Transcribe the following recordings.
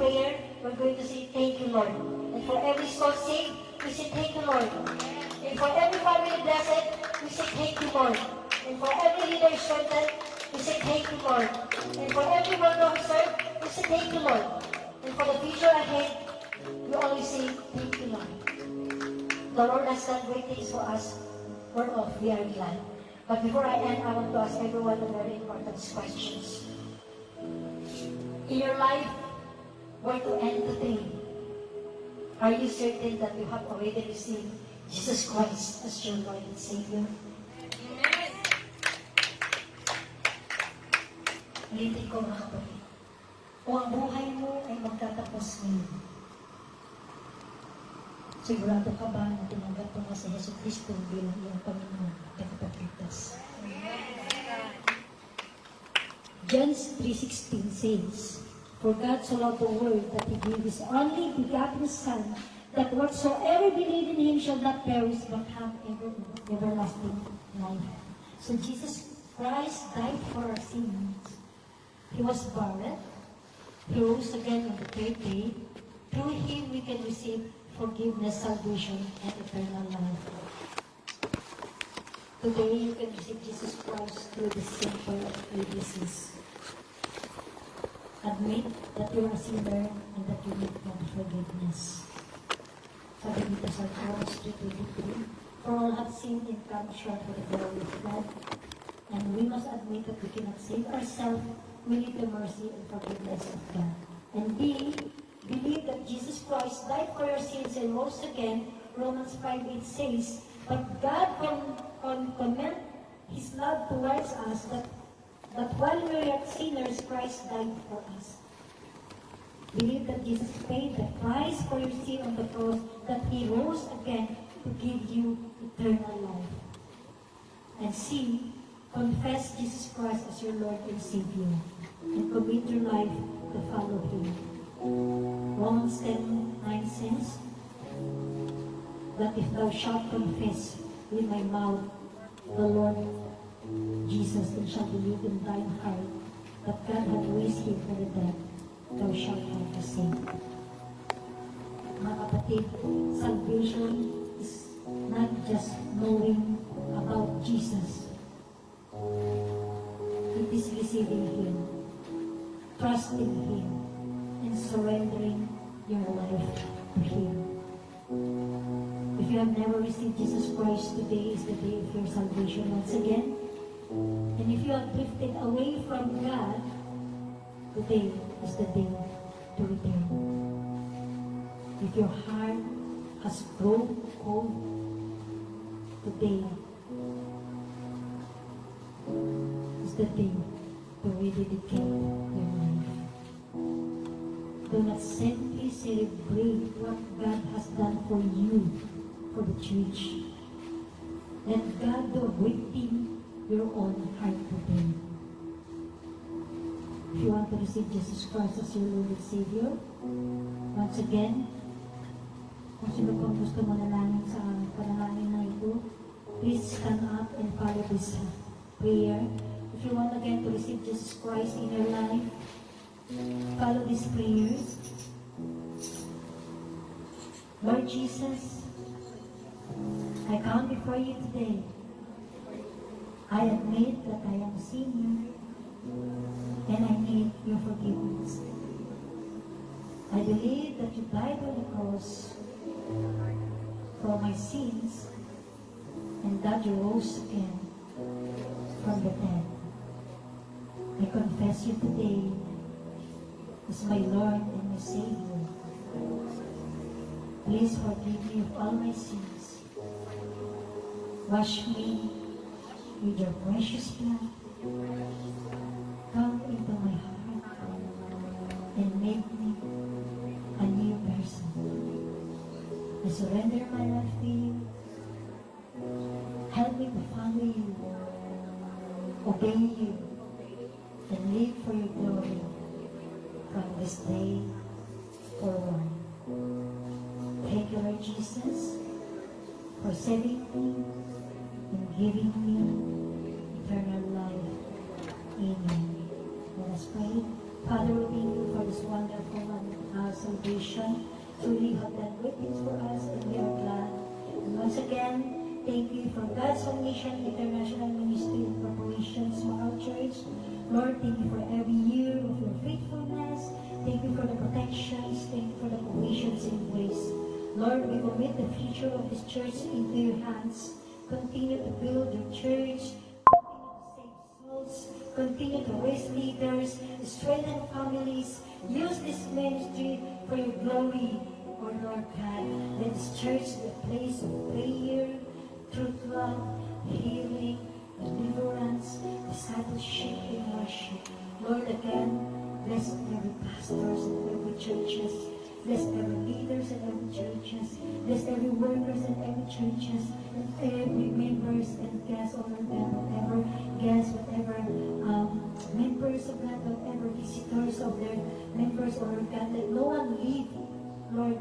prayer, we're going to say, thank you, Lord. And for every soul saved, we say, thank you, Lord. And for every family blessed, we say, thank you, Lord. And for every leader strengthened, we say, thank you, Lord. And for every one who served, we say, thank you, Lord. And for the future ahead, we always say, thank you, Lord. The Lord has done great things for us, whereof we are glad. But before I end, I want to ask everyone a very important questions. In your life, where to end today? Are you certain that you have already received Jesus Christ as your Lord and Savior? Ulitin ko mga kapatid. Kung ang buhay mo ay magtatapos ngayon, sigurado ka ba na tinanggap mo na si Yesu Cristo bilang iyong Panginoon at Tagapagligtas? John 3:16 says, For God so loved the world that He gave His only begotten Son, that whatsoever believe in Him shall not perish but have everlasting life. So Jesus Christ died for our sins. He was buried. He rose again on the third day. Through Him we can receive forgiveness, salvation, and eternal life. Today you can receive Jesus Christ through the simple ABCs. Admit that you are a sinner and that you need God's forgiveness. Sabi dito sa Romans 3:23, For all have sinned and come short of the glory of God, and we must admit that we cannot save ourselves. We need the mercy and forgiveness of God. And believe that Jesus Christ died for your sins and rose again. Romans 5:8 says, But God commend His love towards us that while we were yet sinners, Christ died for us. Believe that Jesus paid the price for your sin on the cross, that He rose again to give you eternal life. And confess Jesus Christ as your Lord and Savior, and commit your life to follow Him. Romans 10:9 says, that if thou shalt confess with thy mouth the Lord Jesus, and shalt believe in thine heart that God hath raised Him from the dead, thou shalt be saved. Mga kapatid, salvation is not just knowing about Jesus. It is receiving Him, trusting Him, and surrendering your life to Him. If you have never received Jesus Christ, today is the day of your salvation once again. And if you have drifted away from God, today is the day to return. If your heart has grown cold, today is the day to rededicate your life. Do not simply celebrate what God has done for you, for the church. Let God do a great thing your own heart today. If you want to receive Jesus Christ as your Lord and Savior, once again, kung sino pang gusto manalangin sa panalangin na ito, please stand up and follow this prayer. If you want again to receive Jesus Christ in your life, follow this prayer. Lord Jesus, I come before you today. I admit that I am a sinner and I need your forgiveness. I believe that you died on the cross for my sins and that you rose again from the dead. I confess you today as my Lord and my Savior. Please forgive me of all my sins. Wash me with your precious blood. Come into my heart and make me a new person. I surrender my life to you. Help me to follow you, obey you, and live for your glory from this day forward. Thank you, Lord Jesus, for saving me and giving me eternal life. Amen. Let us pray. Father, we thank you for this wonderful salvation. Truly have done great things for us, and we are glad. And once again, thank you for God's Home Mission International Ministry and Corporations for our church. Lord, thank you for every year of your faithfulness. Thank you for the protections. Thank you for the provisions and grace. Lord, we commit the future of this church into your hands. Continue to build your church. Continue to raise leaders, strengthen families, use this ministry for your glory, O Lord God. Let this church be a place of prayer, truth, love, healing, deliverance, discipleship, and worship. Lord, again, bless every pastors and every churches. Bless every leaders and every churches. Bless every workers and every churches. And every members and guests, all of them, whatever guests, whatever members of God, whatever visitors of their members, or God, let no one leave, Lord,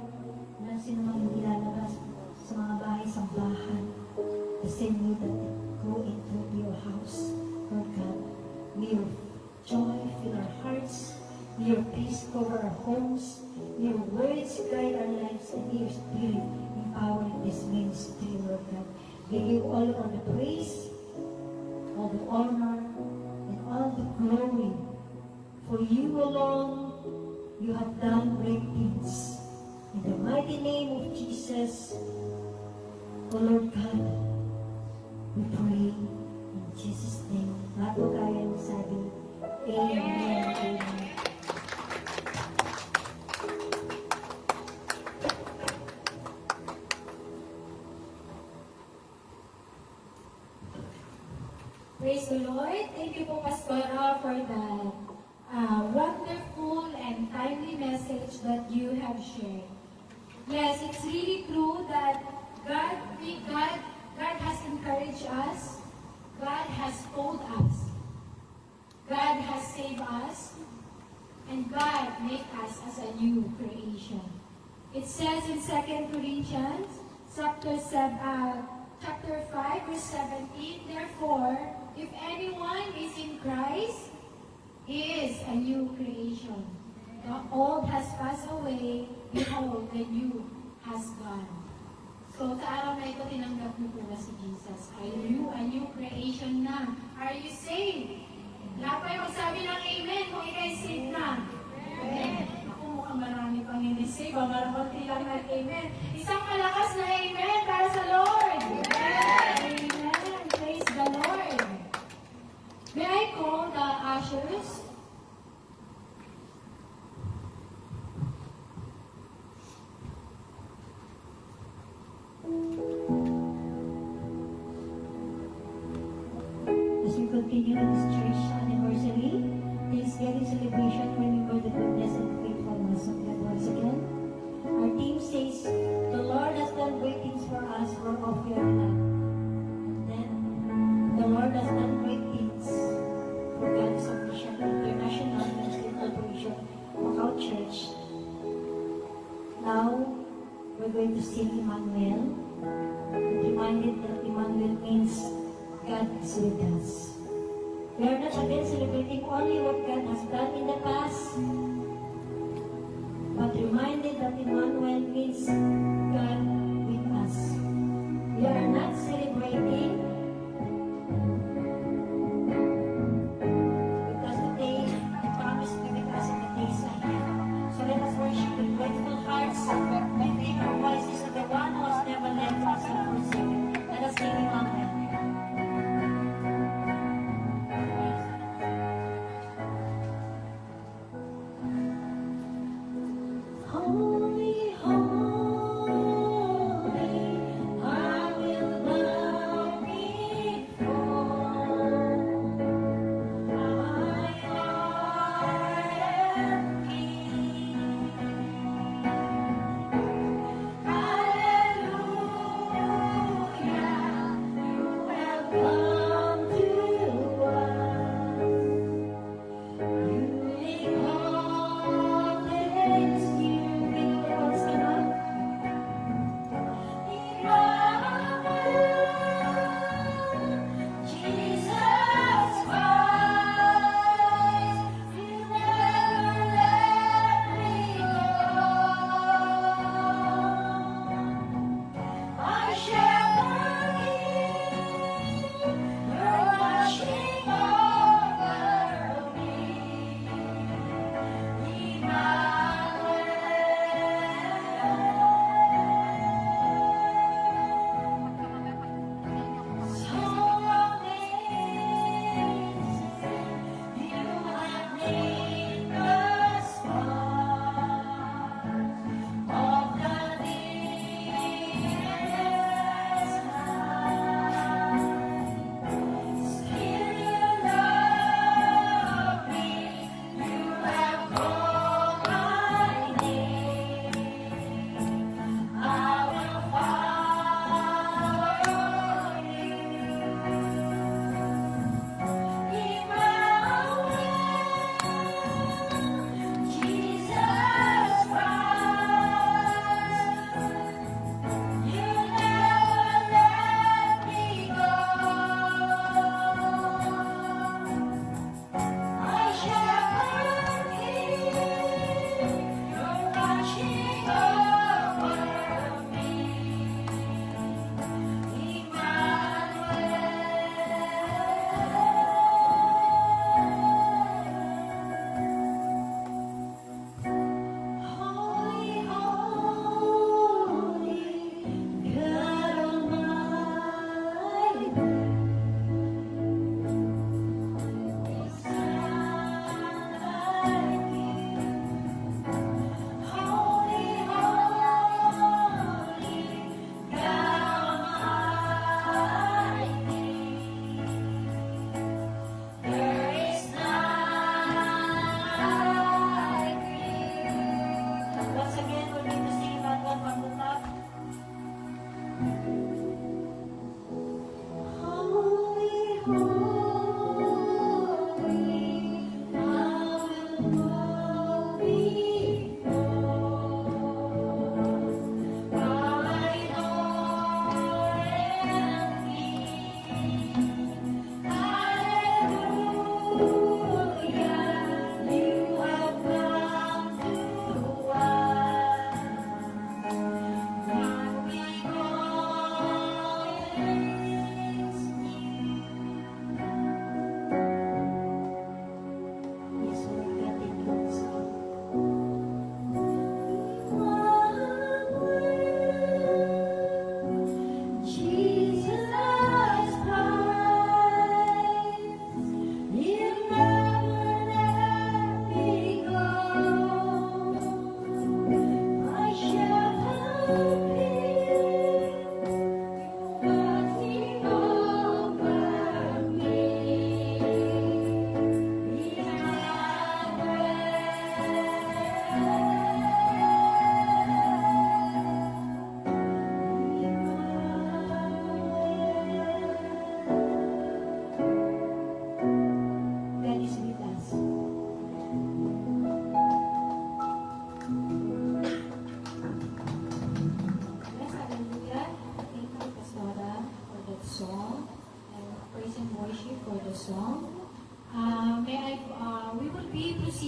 na sino mang hindi lalabas sa mga bahay, sambahan, the same way that they go into your house, Lord God. May your joy fill our hearts. May your peace cover our homes. May your words guide our lives, and may your spirit empower this ministry, Lord God. We give all of the praise, all the honor, and all the glory. For you alone, you have done great things. In the mighty name of Jesus, O Lord God, we pray in Jesus' name. Lahat po tayo ang sabi, Amen. Amen. Praise the Lord. Thank you po, Pastora, for the wonderful and timely message that you have shared. Yes, it's really true that God has encouraged us. God has told us. God has saved us. And God made us as a new creation. It says in 2 Corinthians chapter 5, verse 17, therefore, if anyone is in Christ, he is a new creation. The old has passed away, behold, the new has gone. So, sa araw na ito, tinanggap niyo po ba si Jesus? Are you a new creation na? Are you saved? Lahat pa yung magsabi ng amen kung ikay saved na. Amen. Ako mukhang marami pang hindi saved. Marami lang ng amen. Isang malakas na amen para sa Lord. Amen. Amen. Praise the Lord. May I call the ushers? As we continue in this church anniversary, Thanksgiving celebration, remember the goodness and faithfulness of God once again. Our team says, the Lord has done great things for us, whereof we are glad. And then, the Lord has done great things for God's Mission International Ministry Corporation of our church. Now, we're going to sing Emmanuel. Be reminded that Emmanuel means God is with us. We are not again celebrating only what God has done in the past, but reminded that Emmanuel means God with us. We are not celebrating because today He promised to be with us in the days ahead. So let us worship with grateful hearts, lifting our voices to the one who has never left us or forsaken. Let us sing Emmanuel. Holy, holy, I will bow before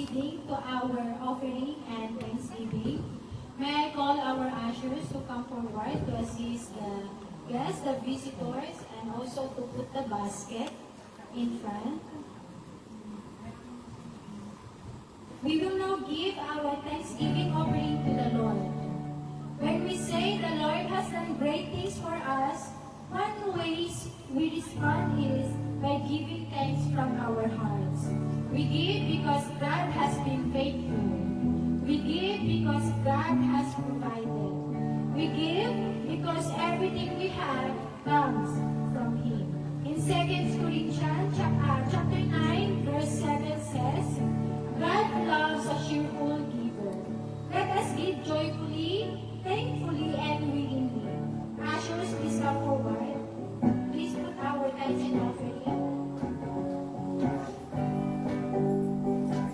proceeding to our offering and thanksgiving, may I call our ushers to come forward to assist the guests, the visitors, and also to put the basket in front. We will now give our thanksgiving offering to the Lord. When we say the Lord has done great things for us, one way we respond is by giving thanks from our hearts. We give because God has been faithful. We give because God has provided. We give because everything we have comes from Him. In 2 Corinthians chapter 9, verse 7 says, God loves a cheerful giver. Let us give joyfully, thankfully, and willingly. Ushers, please come forward. Please put our tithes and offering.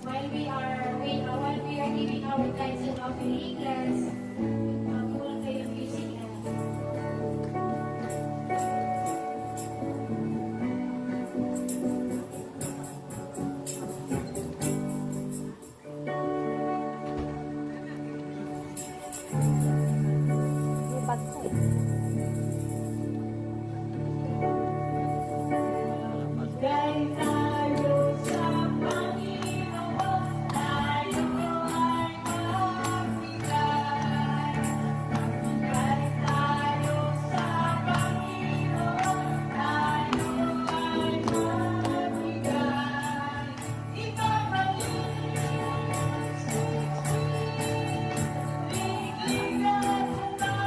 While we are giving our tithes and offering, let's pull kayo music and Dahil tayo sa Panginoon, tayo ay magbigay. Dahil tayo sa Panginoon, tayo ay magbigay. Ibabalik bigyan at mahaba.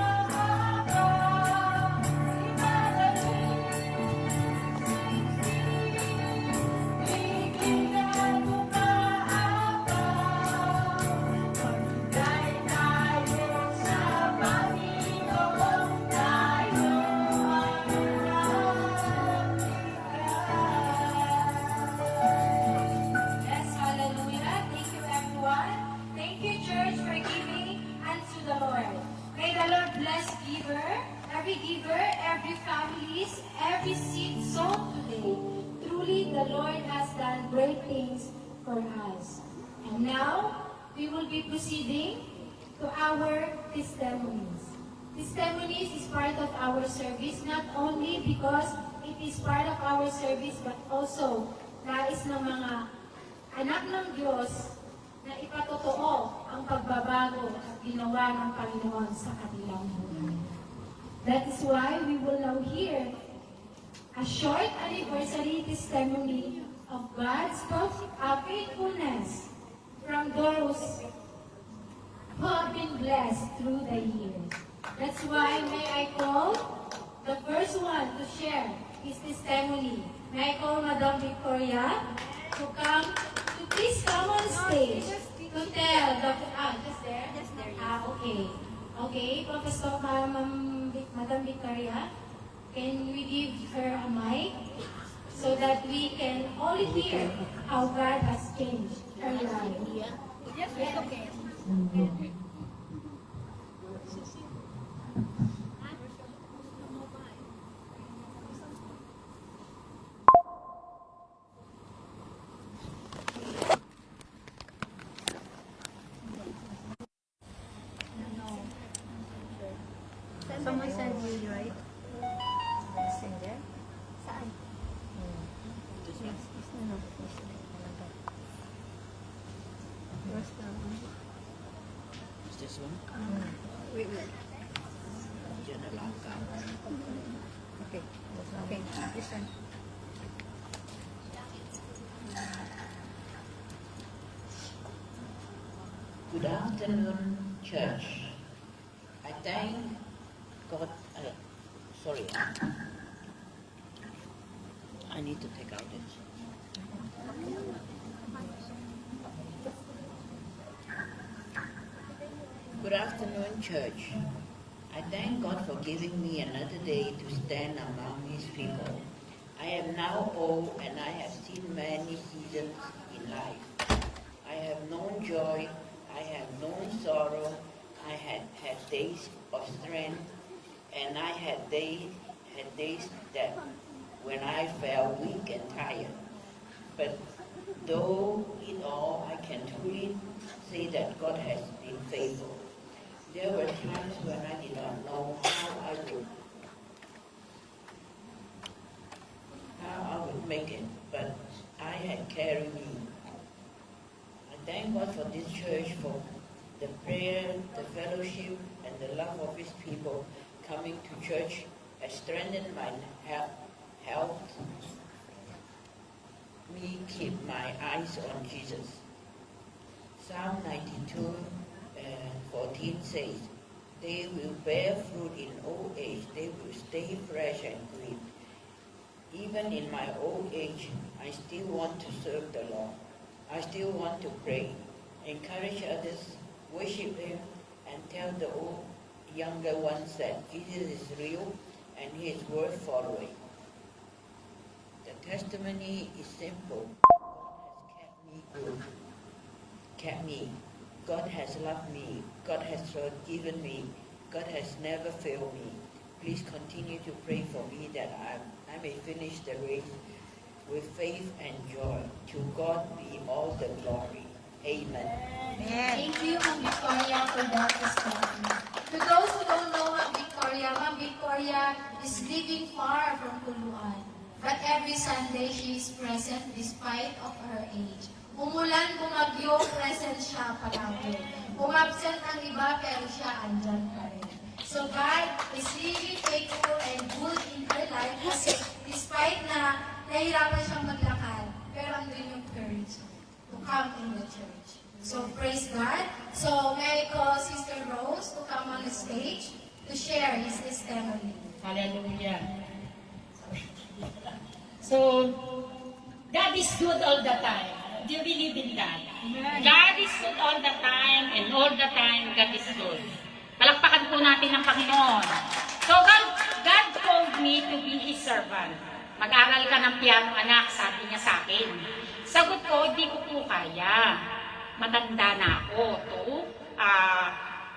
Yes, hallelujah. Thank you, everyone. Thank you, church, for giving unto the Lord. May the Lord bless giver, every families, every seed sown today. Truly, the Lord has done great things for us. And now, we will be proceeding to our testimonies. Testimonies is part of our service, not only because it is part of our service, but also nais ng mga anak ng Diyos na ipatotoo ang pagbabago at ginawa ng Panginoon sa kanilang buhay. That is why we will now hear a short anniversary testimony of God's faithfulness from those who have been blessed through the years. That's why may I call the first one to share his testimony. May I call Madam Victoria to please come on stage to tell the just there? Just there. Okay. Okay, Professor Madam Victoria, can we give her a mic so that we can all hear how God has changed her life? Yes, okay. Someone said you, right? Singer? Saan? This one? No. Where's the one? Is this one? Wait. Diyan na lang ka. Okay. Okay. This one. Good afternoon, church. I thank God. Sorry. I need to take out this. Good afternoon, church. I thank God for giving me another day to stand among His people. I am now old and I have seen many seasons in life. I have known joy, I have known sorrow, I had days of strength, and I had days that when I felt weak and tired. But Though in all, I can truly say that God has been faithful. There were times when I did not know how I would make it, but I had carried me. I thank God for this church, for the prayer, the fellowship, and the love of His people coming to church has strengthened my health, me keep my eyes on Jesus. Psalm 92:14 says, they will bear fruit in old age, they will stay fresh and green. Even in my old age, I still want to serve the Lord. I still want to pray, encourage others, worship Him, and tell the younger ones that Jesus is real and He is worth following. The testimony is simple. God has kept me good, kept me. God has loved me. God has forgiven me. God has never failed me. Please continue to pray for me that I may finish the race with faith and joy. To God be all the glory. Amen. Thank you, Ma'am Victoria, for that testimony. To those who don't know Ma'am Victoria is living far from Puluan. But every Sunday, she is present despite of her age. Umulan, bumagyo, present siya palagi. Umabsent ang iba, pero siya andyan pa rin. So God is really faithful and good in her life kasi despite na nahirapan siyang maglakad, pero andun yung courage to come in the church. So praise God. So may I call Sister Rose to come on the stage to share his testimony. Hallelujah. So, God is good all the time. Do you believe in that? God is good all the time, and all the time, God is good. Palakpakan po natin ang Panginoon. So, God called me to be His servant. Mag-aral ka ng piano, anak, sabi niya sa akin. Sagot ko, hindi ko po kaya. Matanda na ako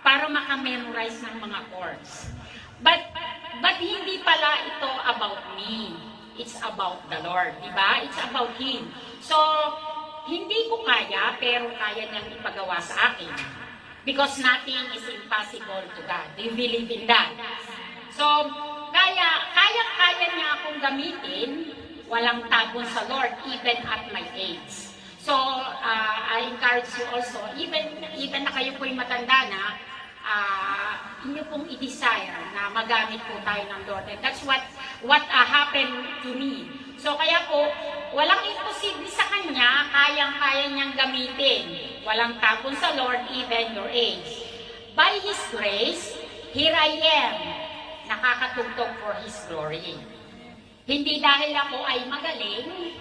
para makamemorize ng mga chords. But hindi pala ito about me. It's about the Lord, di ba? It's about Him. So, hindi ko kaya, pero kaya niyang ipagawa sa akin. Because nothing is impossible to God. Do you believe in that? So, kaya niya akong gamitin, walang tapon sa Lord, even at my age. So, I encourage you also, even na kayo po'y matanda na, inyo pong i-desire na magamit po tayo ng Lord. And that's what happened to me. So kaya po, walang imposible sa Kanya, kayang-kaya niyang gamitin. Walang tapon sa Lord, even your age. By His grace, here I am, nakakatugtog for His glory. Hindi dahil ako ay magaling,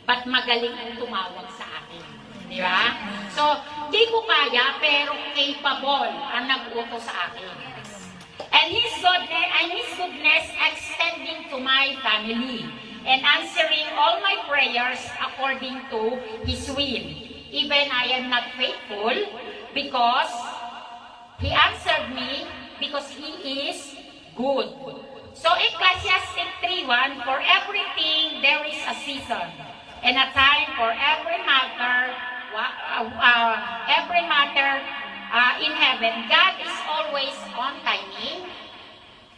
but magaling ang tumawag sa akin. Di ba? So, di ko kaya, pero capable ang nag-utos sa akin. And His goodness extending to my family and answering all my prayers according to His will. Even I am not faithful because He answered me because He is good. So, Ecclesiastes 3:1, for everything there is a season and a time for every matter in heaven. God is always on timing,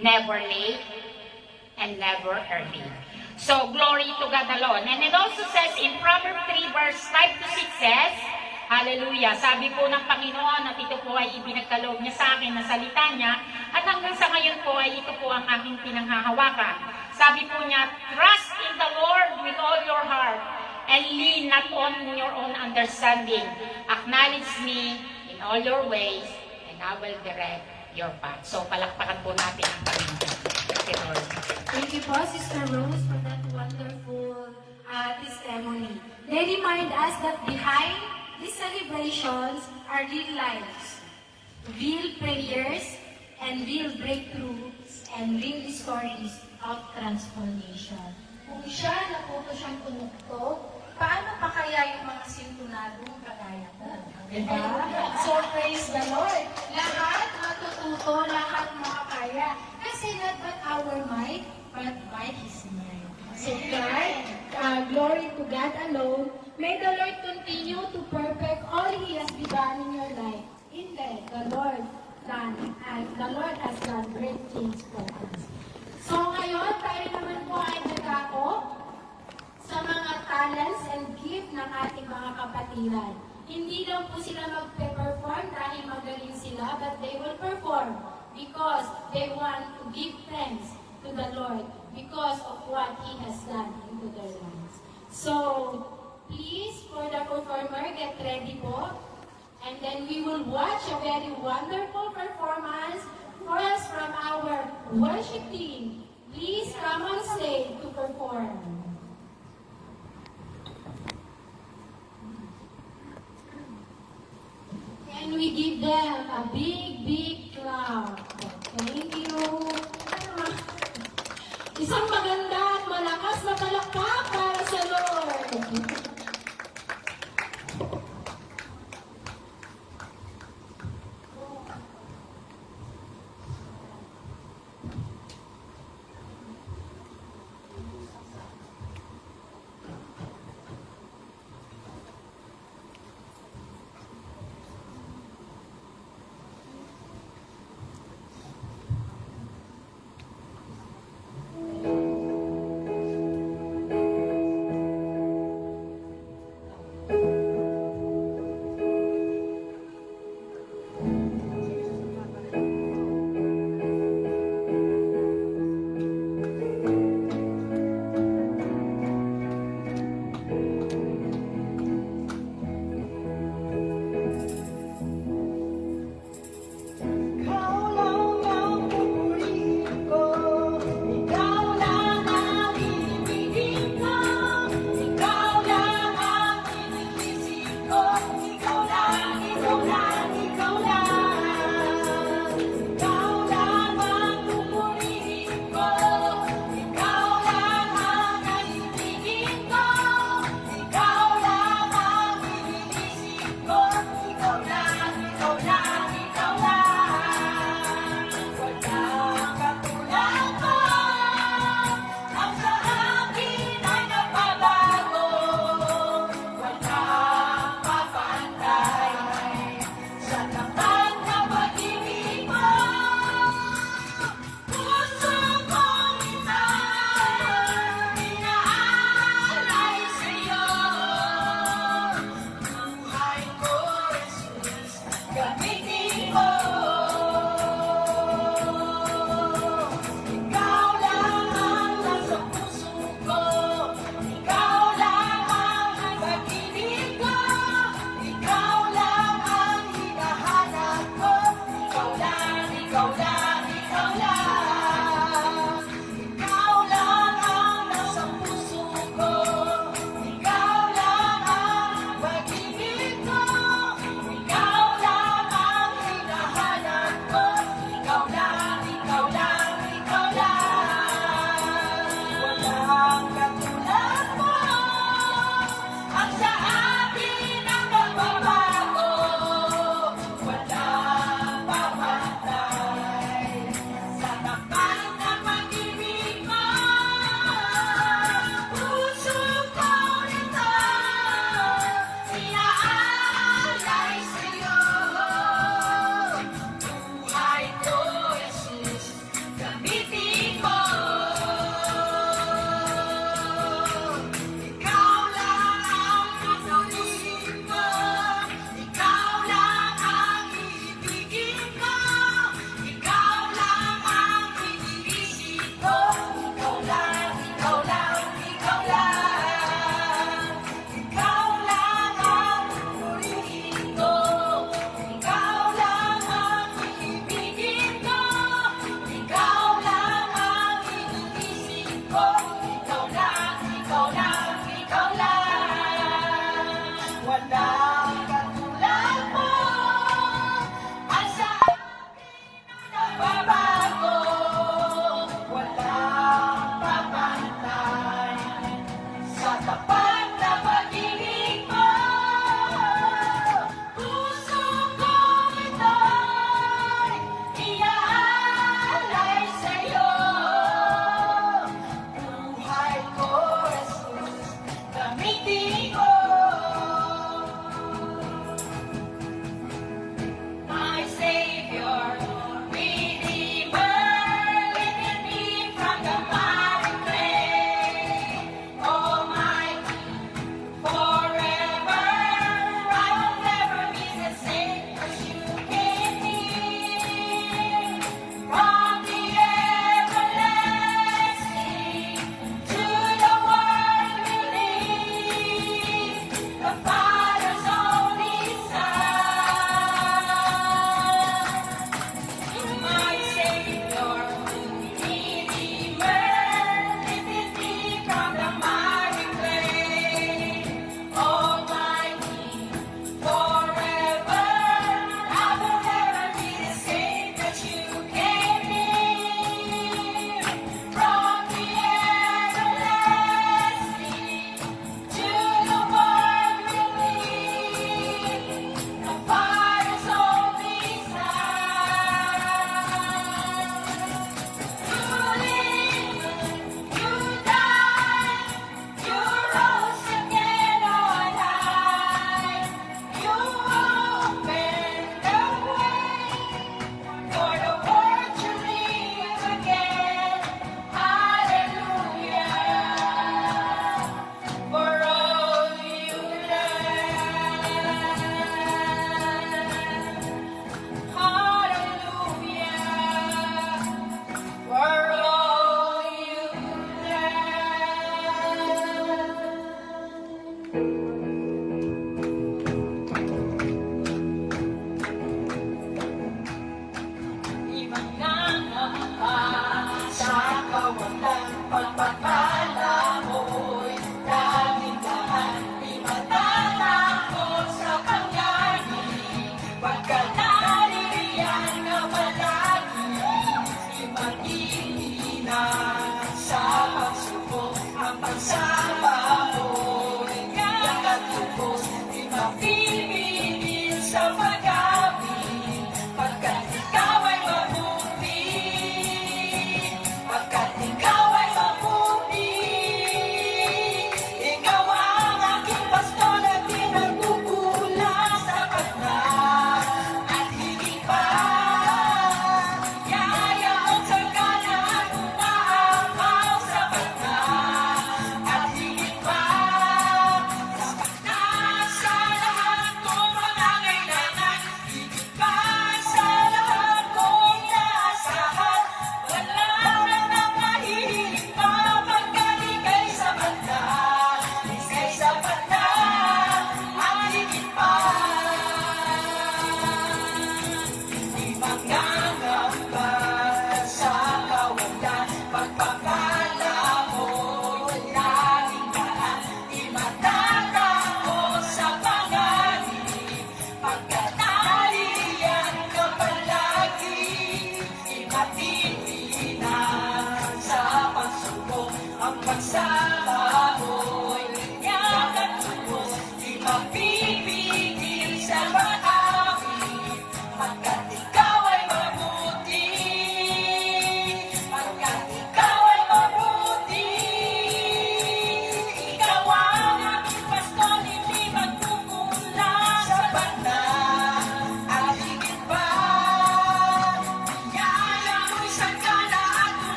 never late, and never early. So, glory to God alone. And it also says in Proverbs 3 verse 5 to 6 says, hallelujah, sabi po ng Panginoon at ito po ay ibinagkaloob niya sa akin na salita niya at hanggang sa ngayon po ay ito po ang aking pinanghahawakan. Sabi po niya, trust in the Lord with all your heart and lean not on your own understanding. Acknowledge me in all your ways and I will direct your path. So, palakpakan po natin ang Panginoon. Thank you, Lord. Thank you po, Sister Rose, for that wonderful testimony. They remind us that behind these celebrations are real lives, real prayers, and real breakthroughs, and real stories of transformation. Kung siya naputo siyang tumugtog, paano pa kaya yung mga sintunadong kagaya ko? Diba? So praise the Lord. Lahat matututo, lahat makakaya. Kasi not but our might, but by His might. So God glory to God alone. May the Lord continue to perfect all He has begun in your life. Indeed, the Lord has done great things for us. So ngayon, tayo naman po ay nagako sa mga talents and gift ng ating mga kapatiran. Hindi lang po sila magpe-perform dahil magaling sila, but they will perform because they want to give thanks to the Lord because of what He has done into their lives. So, please, for the performer, get ready po. And then we will watch a very wonderful performance first from our worship team. Please come on stage to perform. And we give them a big, big clap. Thank you. Isang maganda at malakas na palakpak para sa Lord.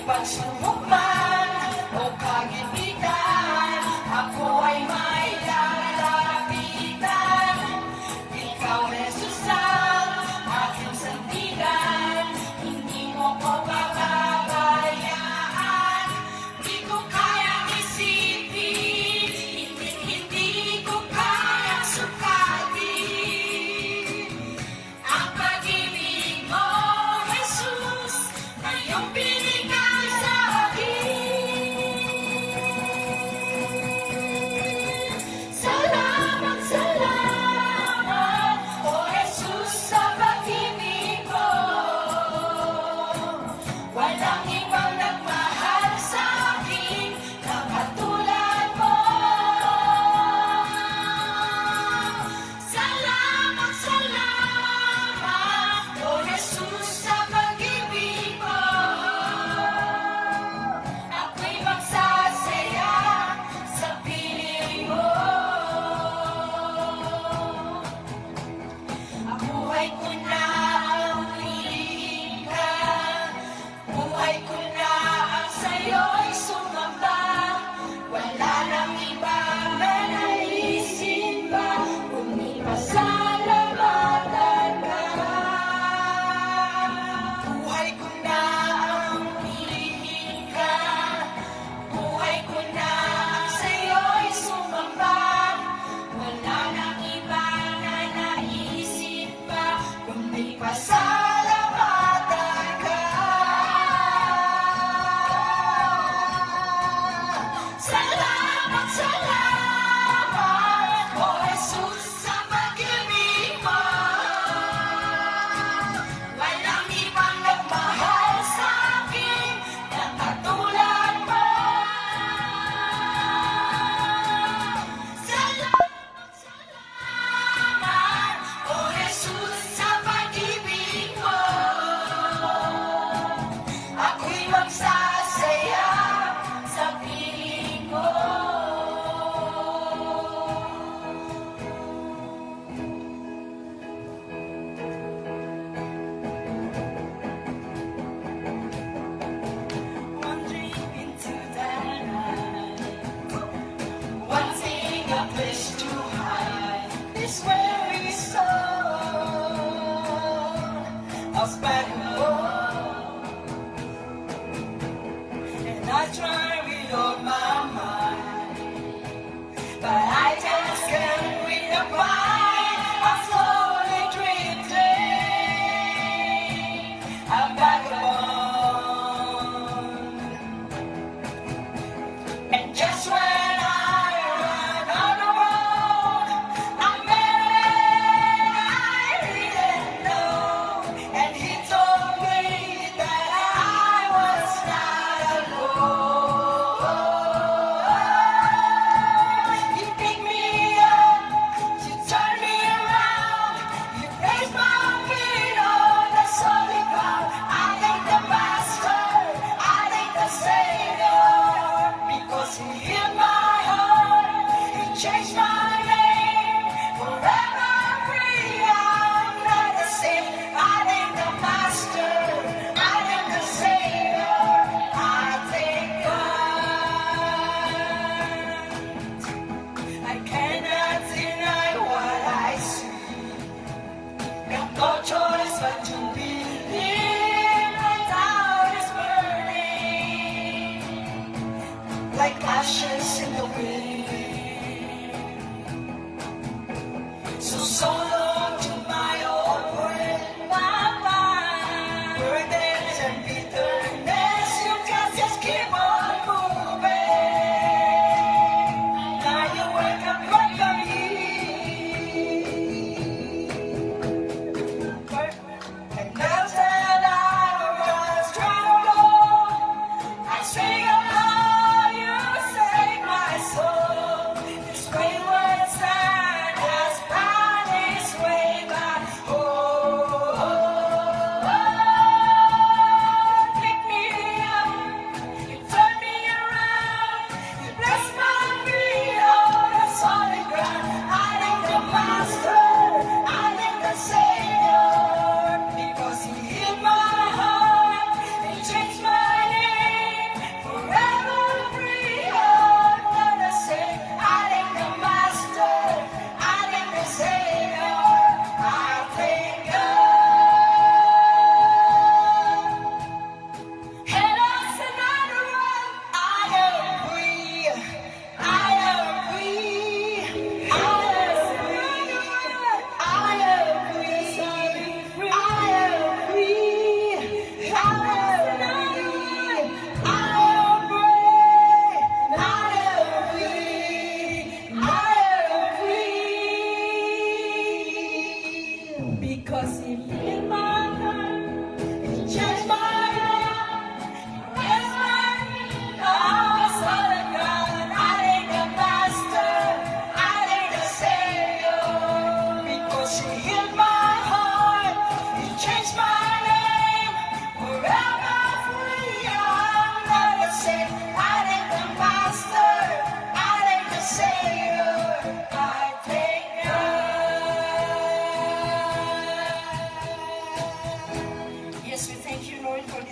pagsubok man o kagipitan, ako ay may lalapitan. Ikaw, Jesus, ang aking sandigan, hindi mo ko pababayaan. Di ko kayang isipin, hindi ko kayang sukatin ang pag-ibig mo, Jesus, na iyong binigay sa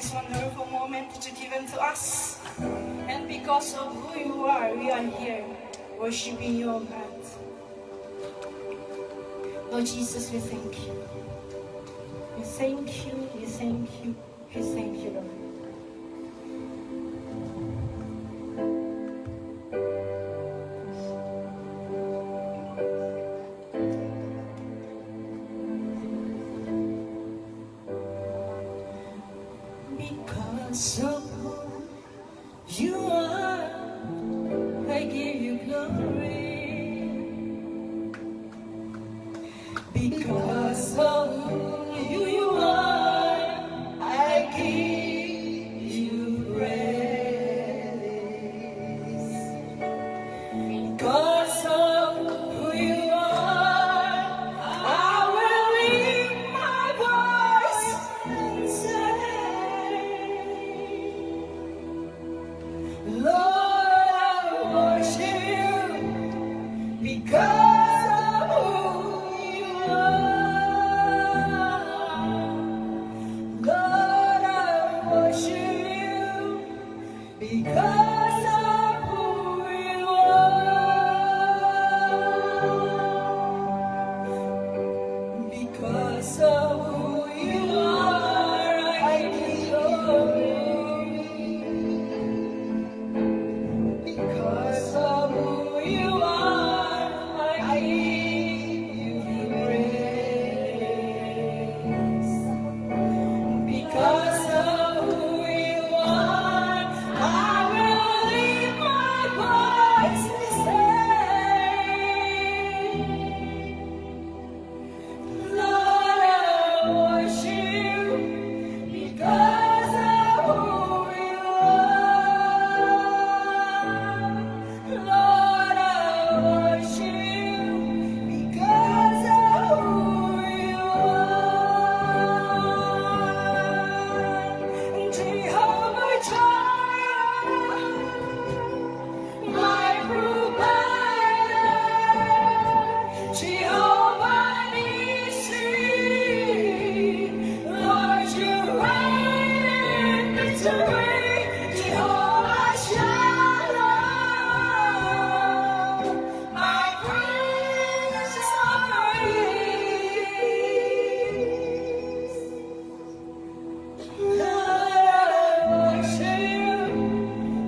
this wonderful moment that you've given to us. And because of who you are, we are here worshiping you, oh God. Lord Jesus, we thank you. We thank you, we thank you, we thank you, Lord. Because of who you are, I give you glory. Because of who you are, I give you praise. Because of who you are, I will lift my voice and say, Lord, I worship you because of who you are. Lord, I worship you because of who you are. Because of who you are, I give you glory. Because of who you are, I give you praise. Because of who you are, I will lift my voice and say, Lord, I worship you because of who you are. Lord, I worship you because of who you are. Jehovah Jireh, my provider. Jehovah Nissi, Lord, you reign in victory. Jehovah Shalom, my Prince of Peace. Lord, I worship you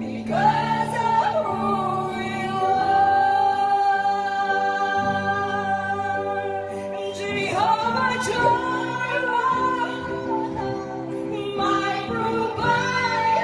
because of who you are. Jehovah Jireh, my provider.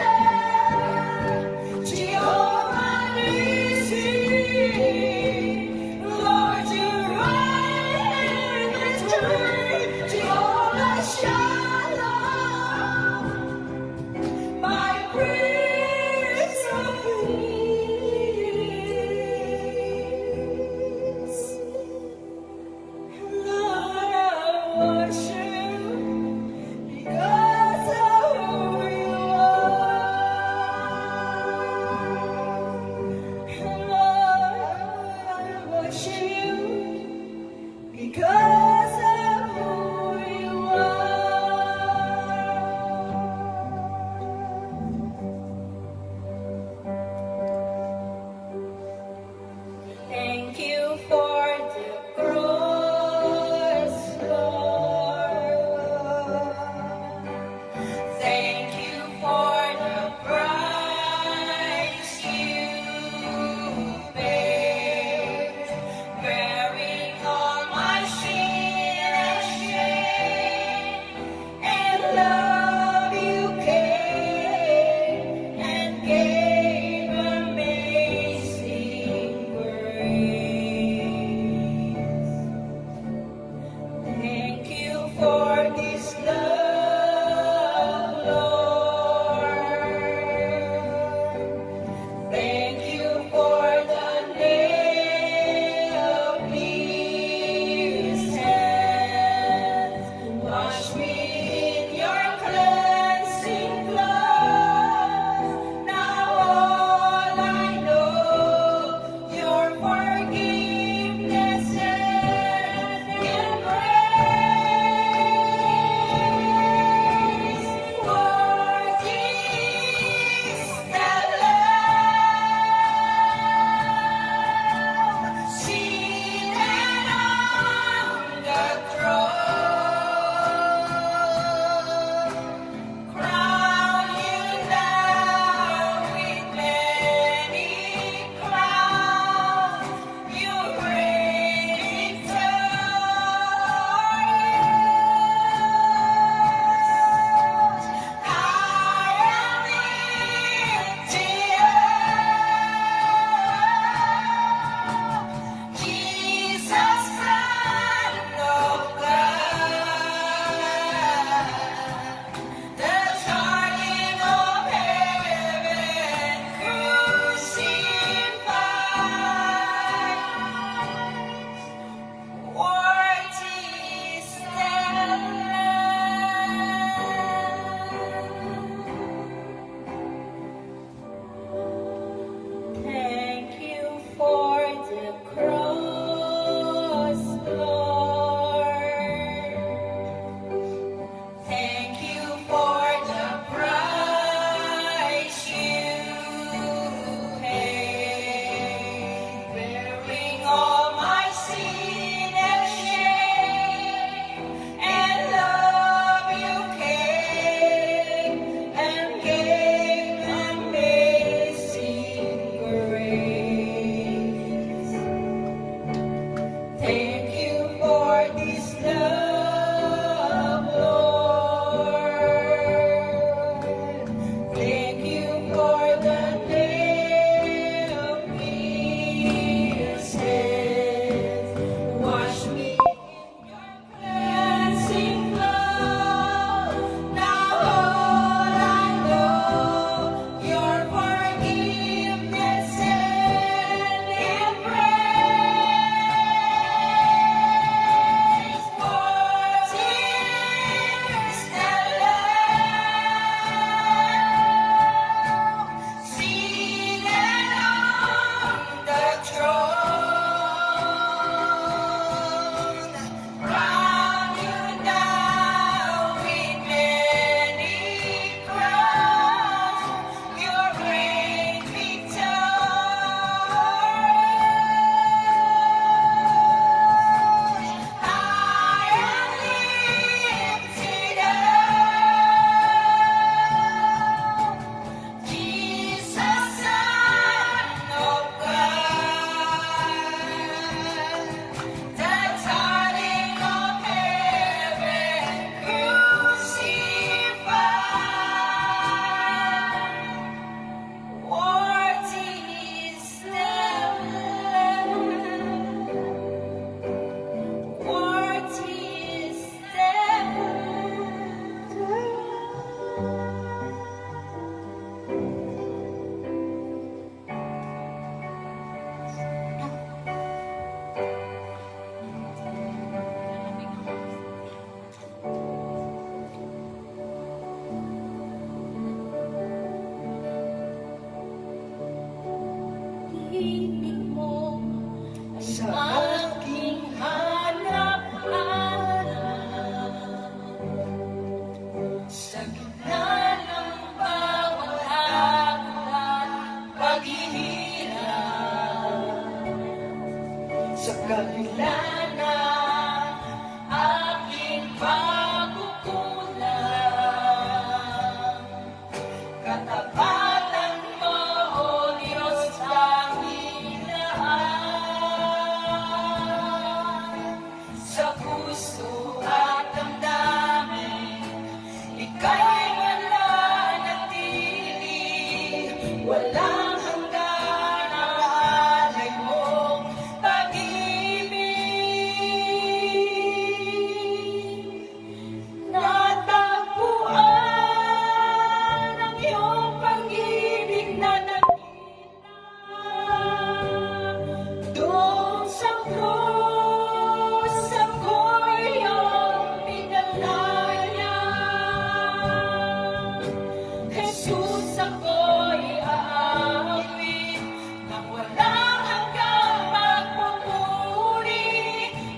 Jesus ako'y aawit nang walang hanggang magpupuri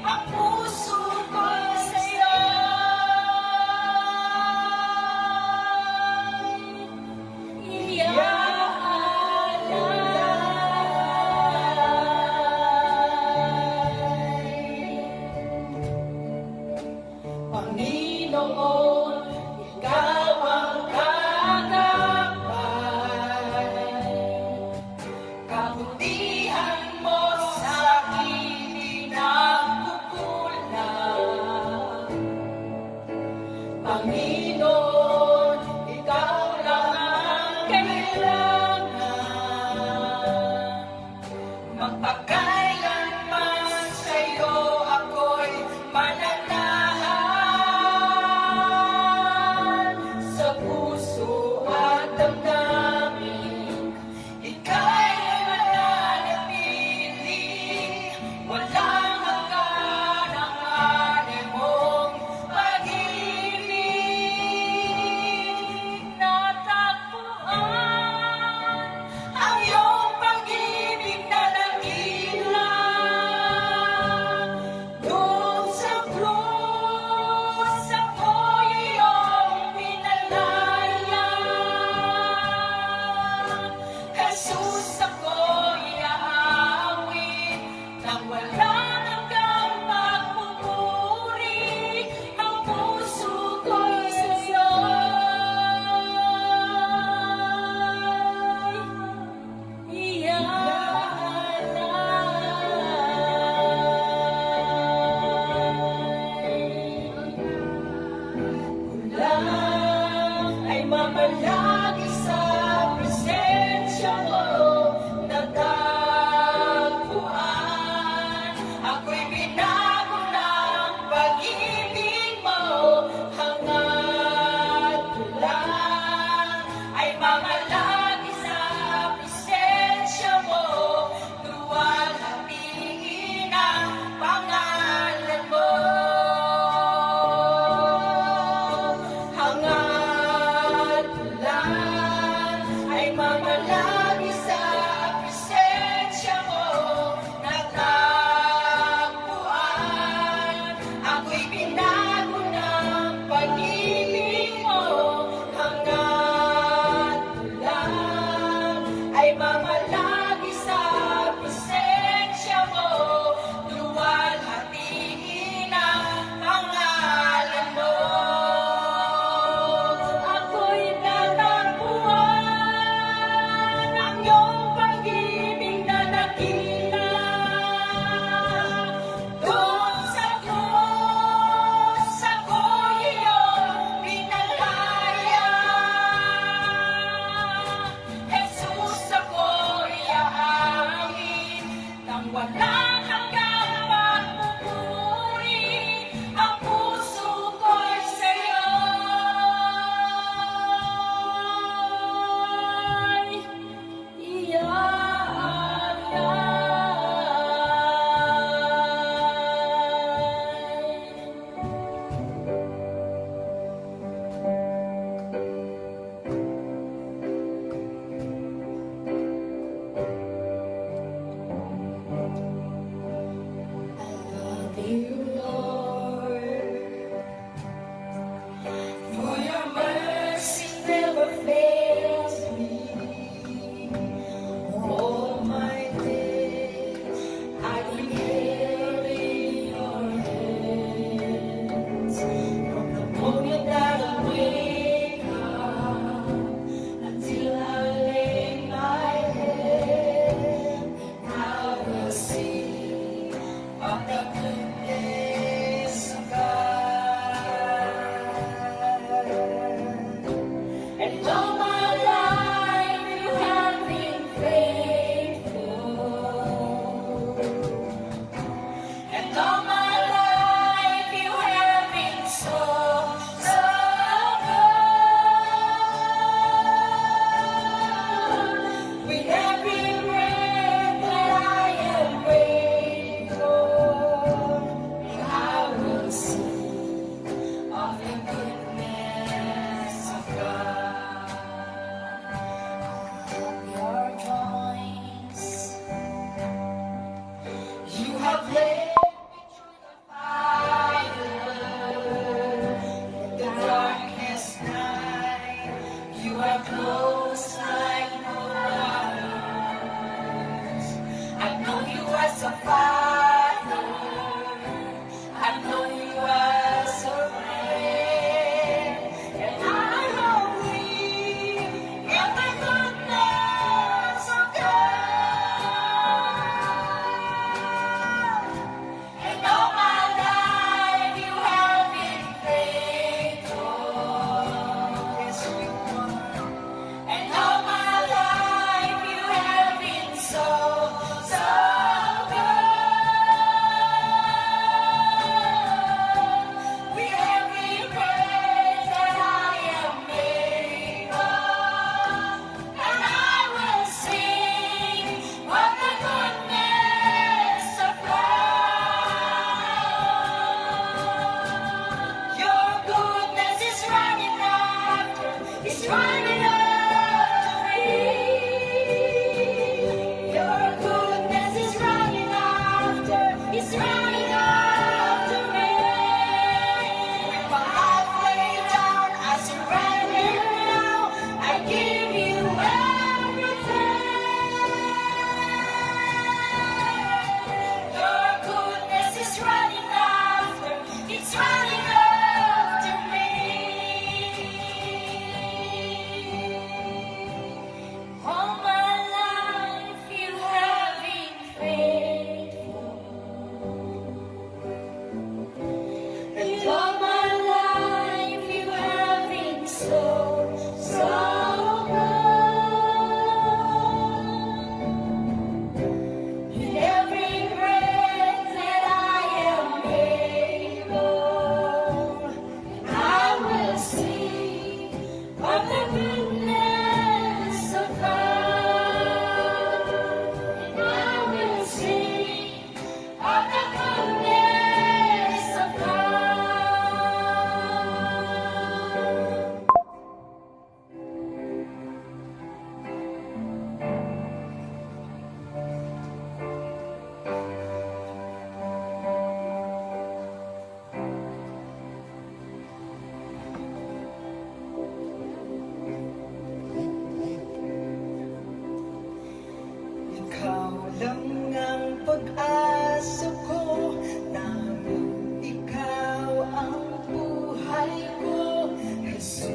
ang puso ko sa'yo. Panginoon, Ikaw ang kagapay. Kabutihan mo sa akin pinagkukulang. Panginoon, Ikaw lang ang kailangan. Magpakailanman sa'yo ako'y mananahan. Sa puso at damdamin, ika'y mananatili. Walang hanggan ang hanay mong pag-ibig. Natakbuhan ang iyong pag-ibig na dakila. Doon sa krus, ako'y iyong pinalaya. Jesus, ako'y aawit nang walang hanggang pagpupuri ang puso ko'y sa'yo. Kulang ay mamalagi sa presensya mo, natagpuan. Ako'y binago ng pag-ibig mo, hangad kulang ay mamalagi sa presensya mo, luwalhatiin ang pangalan mo. Hangad kulang close like no others. I've known you as a father. I've known you as a friend. And I believe in the goodness of God. And all my life you have been faithful. Yes, you are. And all my life you have been so, so good. With every breath that I am able, and I will sing of the goodness of God. Your goodness is running after, it's running after me. Your goodness is running after, it's running after me. With my life laid down, I surrender now. I give you everything. Your goodness is running after, it's running after me. All my life you have been faithful. And all my life you have been so, so good. In every breath that I am able, I will sing of the goodness of God. And I will sing of the goodness of God. Ikaw lang ang pag-asa ko, namin ikaw ang buhay ko, Jesus.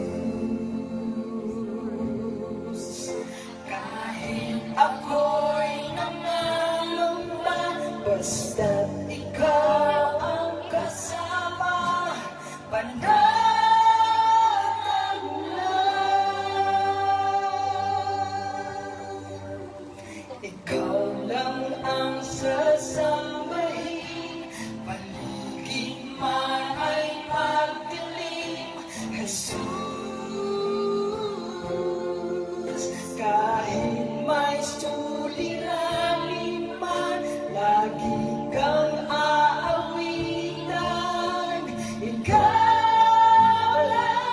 Kahit ako'y nangalamba, basta't ikaw ang kasama, panatag lang. Ikaw lang ang sasambahin, paligid man ay magdilim, Jesus. Kahit may suliranin man, lagi kang aawitan. Ikaw lang,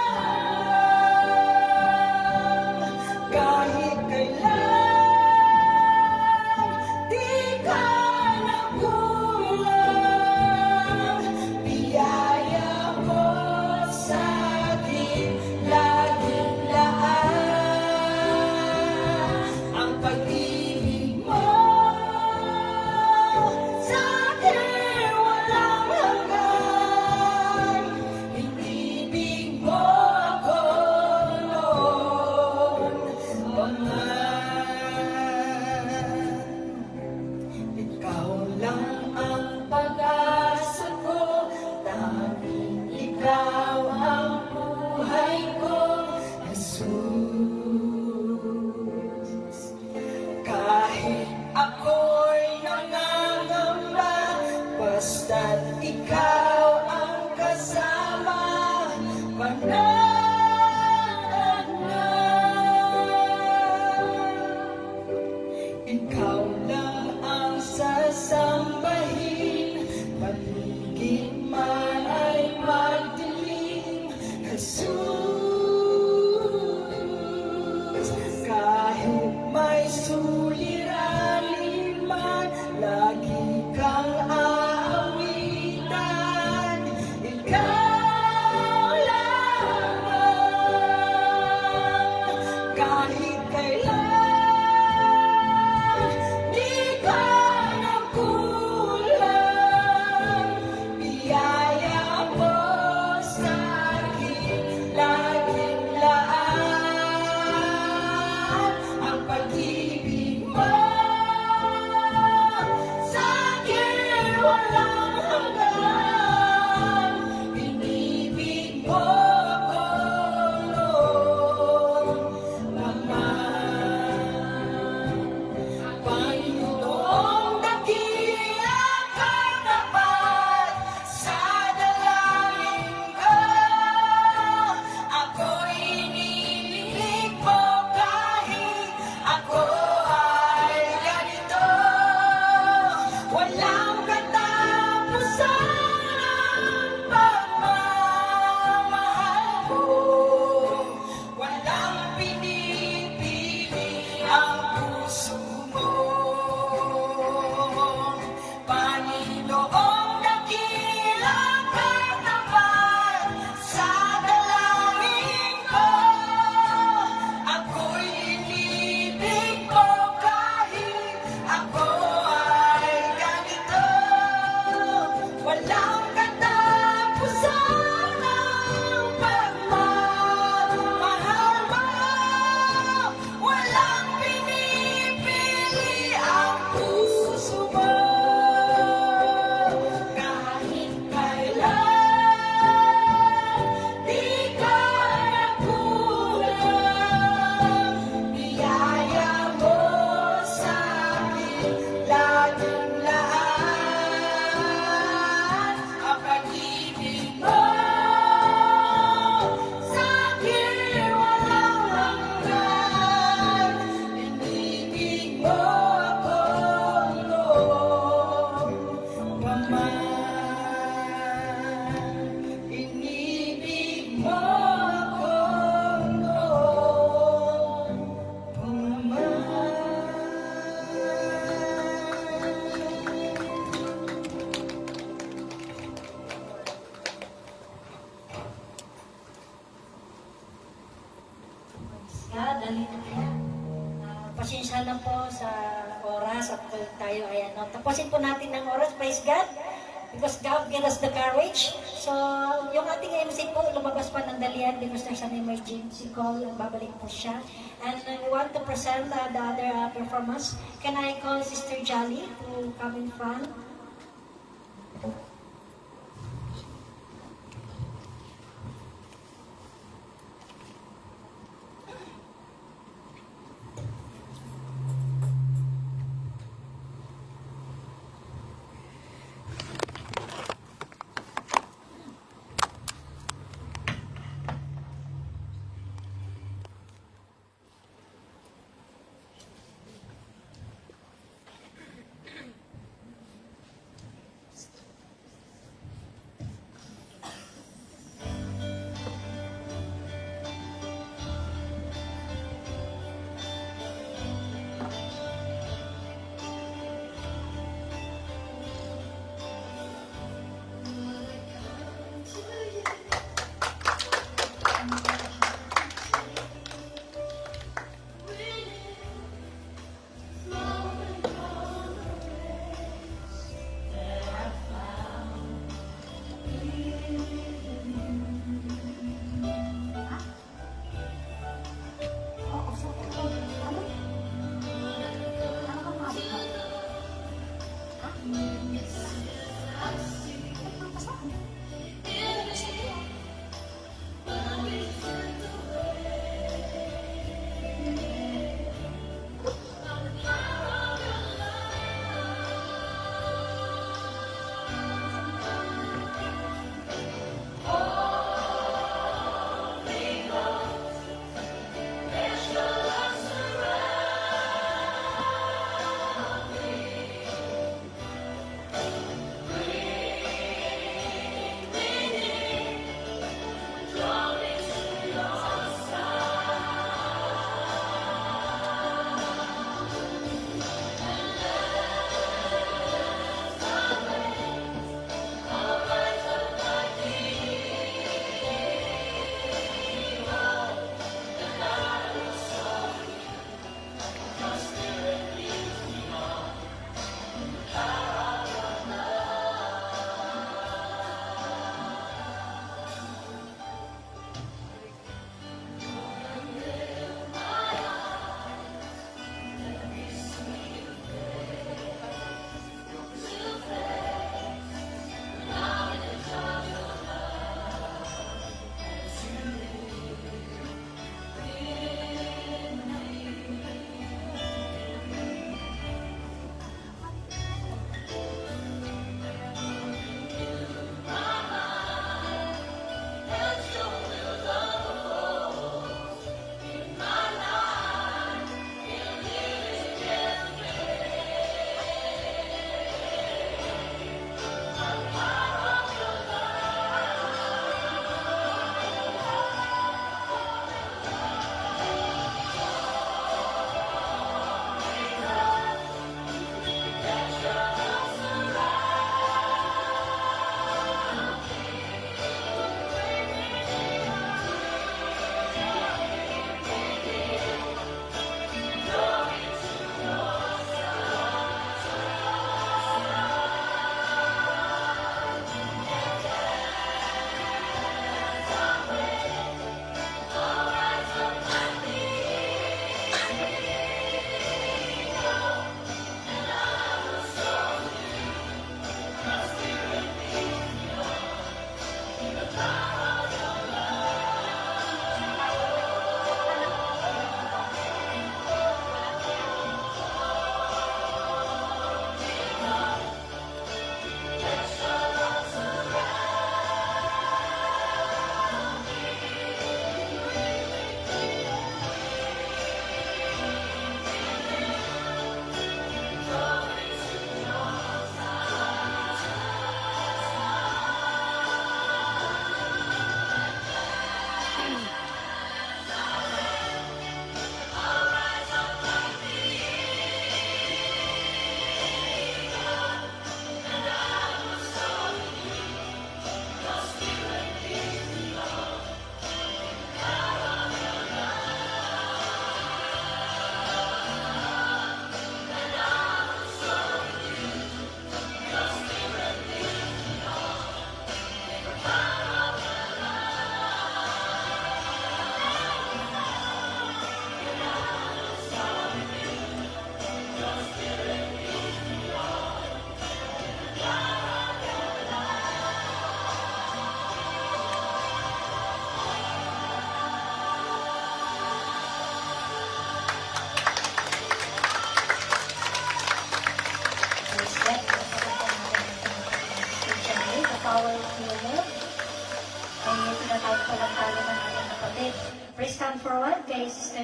kahit kailan di ka nagkulang. Biyaya mo sa akin laging laan. Ang pag-ibig mo sa akin walang hanggan. Inibig mo ako noon pa man. Ikaw lang ang pag-asa ko, tanging ikaw ang buhay ko, Jesus. Kahit ako'y nangangamba, basta't ikaw ang kasama, panatag lang. Ikaw lang ang sasambahin, paligid man ay magdilim, Jesus. Kahit may suliranin man, lagi kang aawitan. Ikaw lang God, hallelujah. Pasensya na po sa oras at tayo ay ano. Tapusin po natin ng oras, praise God. Because God gave us the courage. So, yung ating MC po, lumabas pa ng dalian because there's an emergency call. Babalik po siya. And we want to present the other performance. Can I call Sister Jolly to come in front?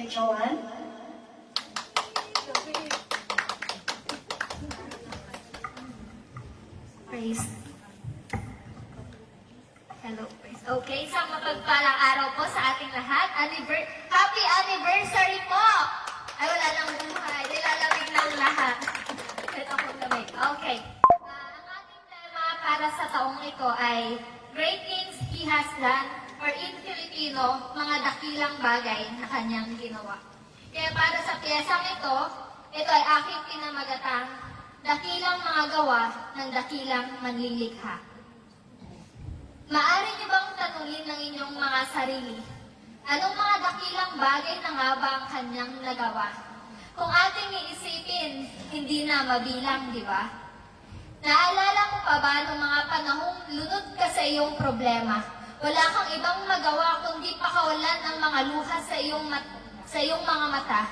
Sister Joanne. Praise. Hello, praise. Okay, isang mapagpalang araw po sa ating lahat. Happy anniversary po! Ay, wala lang buhay. Nilalamig ng lahat. Ito po lamig. Okay. Ang ating tema para sa taong ito ay Great Things He Has Done, or in Filipino, mga dakilang bagay na kanyang ginawa. Kaya para sa piyesang ito ay aking pinamagatang dakilang mga gawa ng dakilang manlilikha. Maaari niyo bang tanungin ng inyong mga sarili, anong mga dakilang bagay na nga ba ang kanyang nagawa? Kung ating iisipin, hindi na mabilang, di ba? Naalala mo pa ba noong mga panahong lunod ka sa iyong problema? Wala kang ibang magawa kundi pakawalan ng mga luha sa iyong mga mata.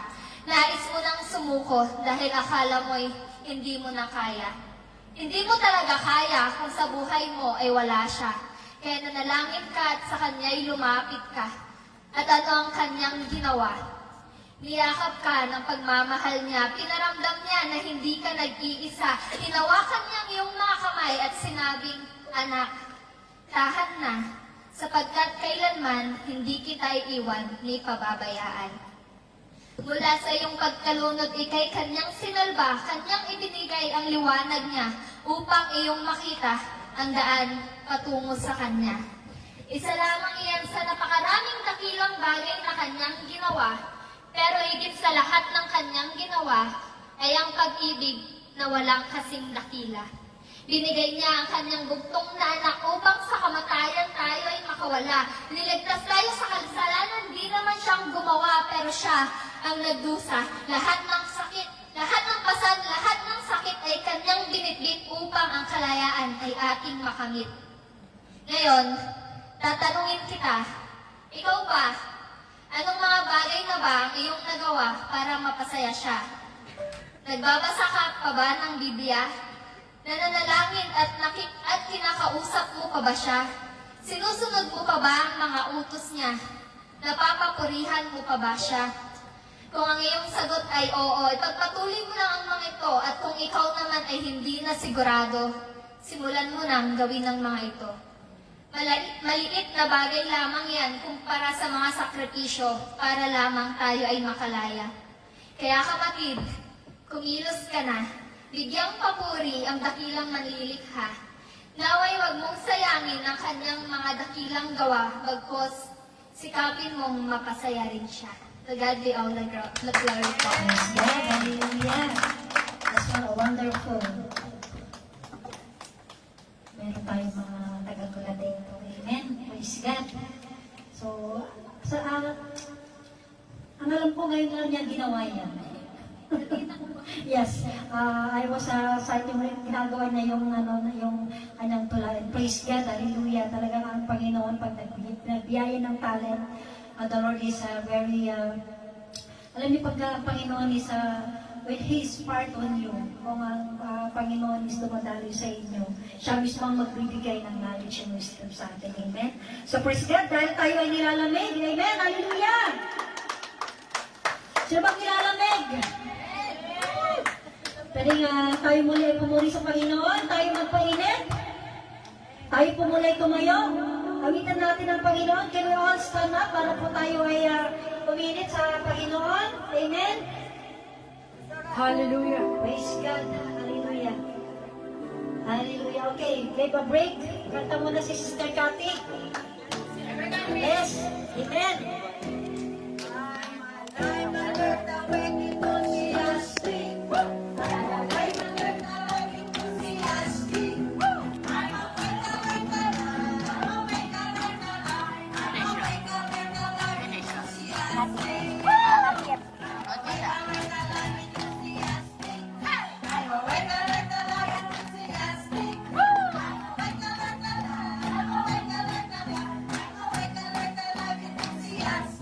Nais mo nang sumuko dahil akala mo'y hindi mo na kaya. Hindi mo talaga kaya kung sa buhay mo ay wala siya. Kaya nanalangin ka at sa kanya'y lumapit ka. At ano ang kanyang ginawa? Niyakap ka ng pagmamahal niya. Pinaramdam niya na hindi ka nag-iisa. Hinawakan niya ang iyong mga kamay at sinabing, anak, tahan na, sapagkat kailanman hindi kita iiwan ni pababayaan. Mula sa iyong pagkalunod, ikay kanyang sinalba, kanyang ibinigay ang liwanag niya upang iyong makita ang daan patungo sa kanya. Isa lamang iyan sa napakaraming dakilang bagay na kanyang ginawa, pero higit sa lahat ng kanyang ginawa ay ang pag-ibig na walang kasing dakila. Binigay niya ang kanyang bugtong na anak upang sa kamatayan tayo ay makawala. Niligtas tayo sa kasalanan, di naman siyang gumawa, pero siya ang nagdusa. Lahat ng sakit, lahat ng pasan, lahat ng sakit ay kanyang binitbit upang ang kalayaan ay ating makamit. Ngayon, tatanungin kita, ikaw ba, anong mga bagay na ba ang iyong nagawa para mapasaya siya? Nagbabasa ka pa ba ng Biblia? Nananalangin at kinakausap mo pa ba siya? Sinusunod mo pa ba ang mga utos niya? Napapapurihan mo pa ba siya? Kung ang iyong sagot ay oo, ipagpatuloy mo lang ang mga ito, at kung ikaw naman ay hindi na sigurado, simulan mo nang gawin ang mga ito. Maliit na bagay lamang yan kumpara sa mga sakripisyo para lamang tayo ay makalaya. Kaya kapatid, kumilos ka na, bigyang papuri ang dakilang manlilikha. Naway wag mong sayangin ang kanyang mga dakilang gawa, bagkos sikapin mong mapasaya rin siya. To God be all the glory po. Praise God. Hallelujah. That's so wonderful. Meron tayong mga tagagulat dito. Amen. Praise God. So, ang alam ko ngayon lang niya ginawa yan. Yes, I was citing rin, ginagawa niya yung kanyang tula. And praise God, hallelujah. Talagang ang Panginoon, pag nagbiyaya ng talent, the Lord is very, alam niyo, pag ang Panginoon is, with His part on you, kung ang Panginoon is dumadaloy sa inyo, siya mismo ang magbibigay ng knowledge and wisdom sa atin. Amen? So praise God, dahil tayo ay nilalamig. Amen? Hallelujah! Sino bang nilalamig? Pwede nga tayo muli ay pumuli sa Panginoon, tayo magpainit, tayo pumuli tumayo, awitan natin ang Panginoon. Can we all stand up para po tayo ay puminit sa Panginoon? Amen? Hallelujah. Praise God. Hallelujah. Hallelujah. Okay, give a break. Kanta muna si Sister Cathy. Yes. Amen. I'm alert, awake, enthusiastic. Yes.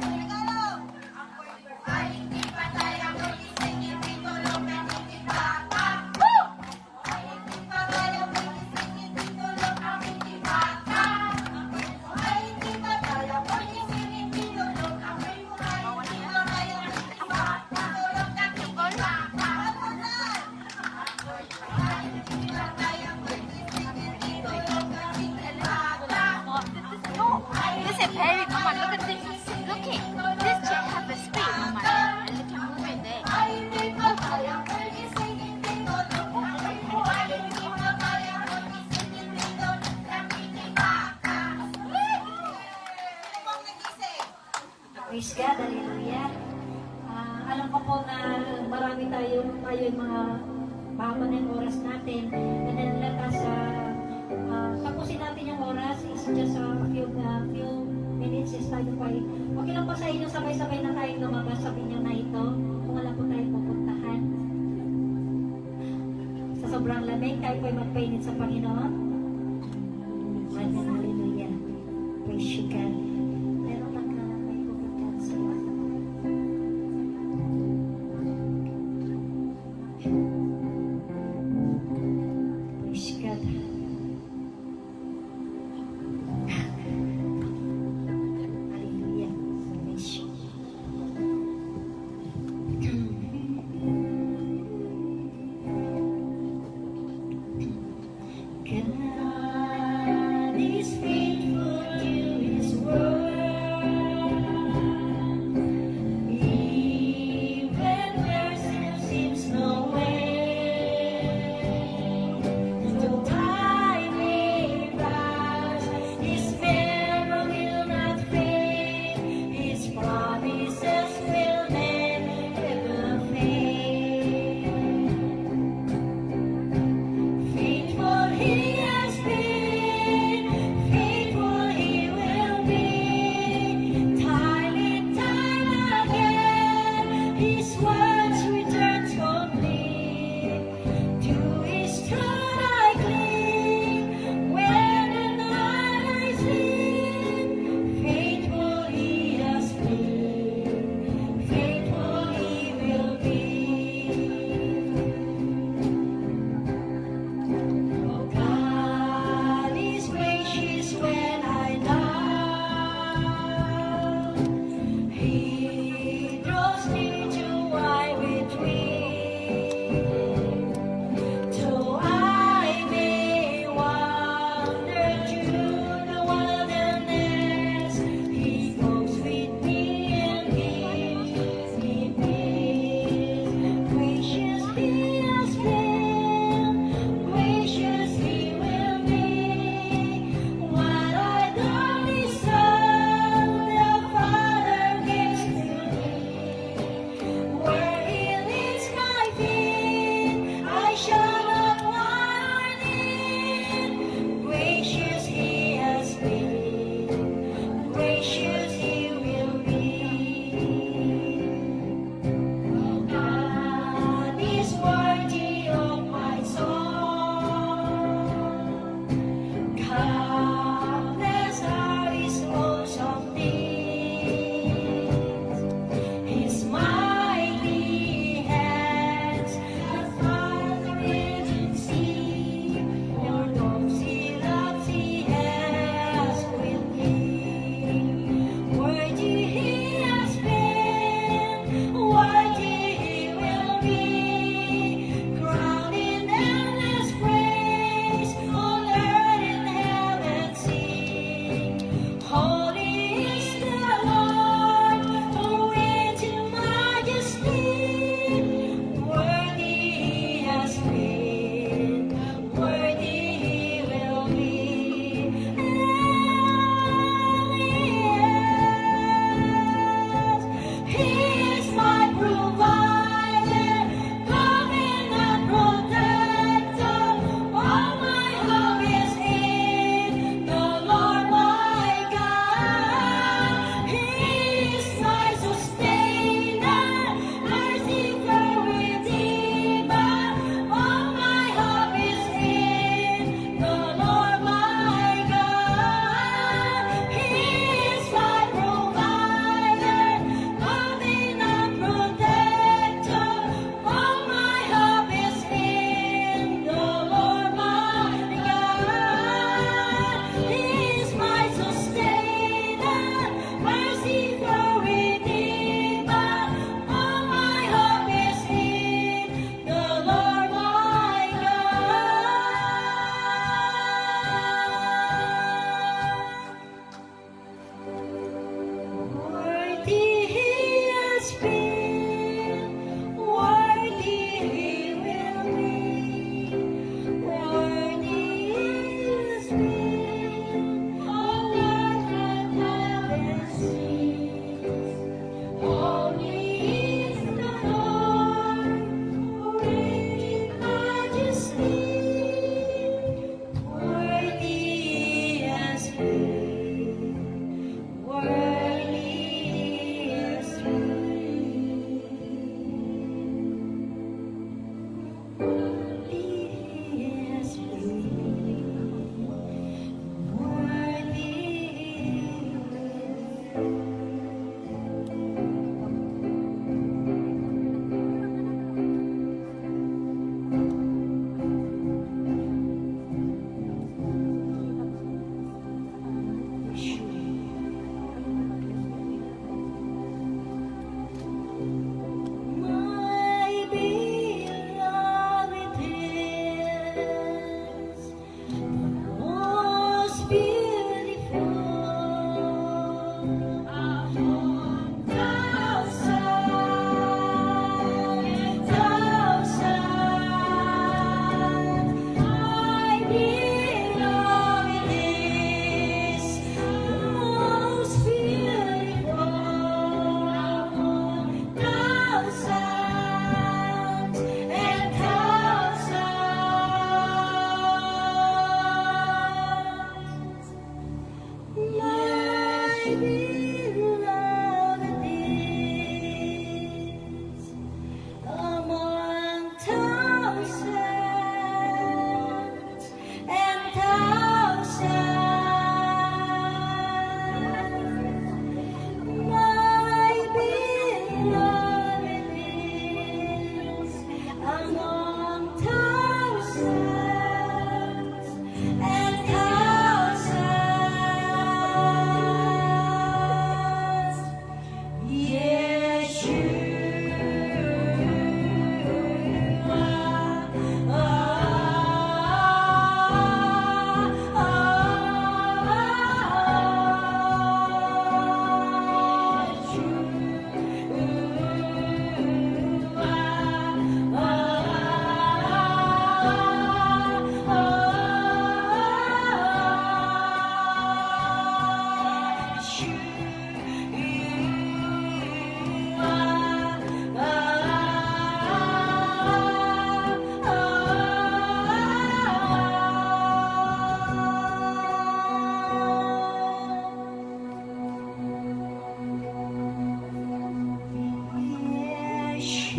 alam ko po na marami tayo yung mga mahaba na yung oras natin. And then let us, tapusin natin yung oras. It's just a few minutes is tayo pa. Okay lang po sa inyo, sabay-sabay na tayong lumabas sa binyo na ito. Kung wala po tayong pupuntahan. Sa sobrang lamig, tayo po'y magpainit sa Panginoon. Amen. Hallelujah. Praise you, God. Meron lang ka may pupuntahan sa iyo. Praise God. Hallelujah. Praise you. God is faithful to His word, even where there seems no way. Though time may pass, His favor will not fade. His promises will never fail. Faithful He has been, faithful He will be. Time and time again, His words return complete. To His throne I cling, when the night I sleep. Faithful He has been, faithful He will be. Oh, God is gracious when I down. He draws me to I with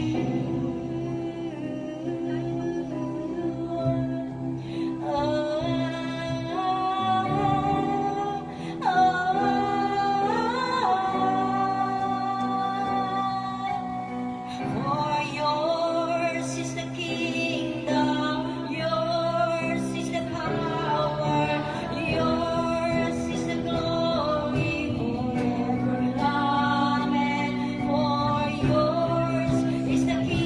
For yours is the kingdom, yours is the power, yours is the glory forever. Amen. For yours is the kingdom.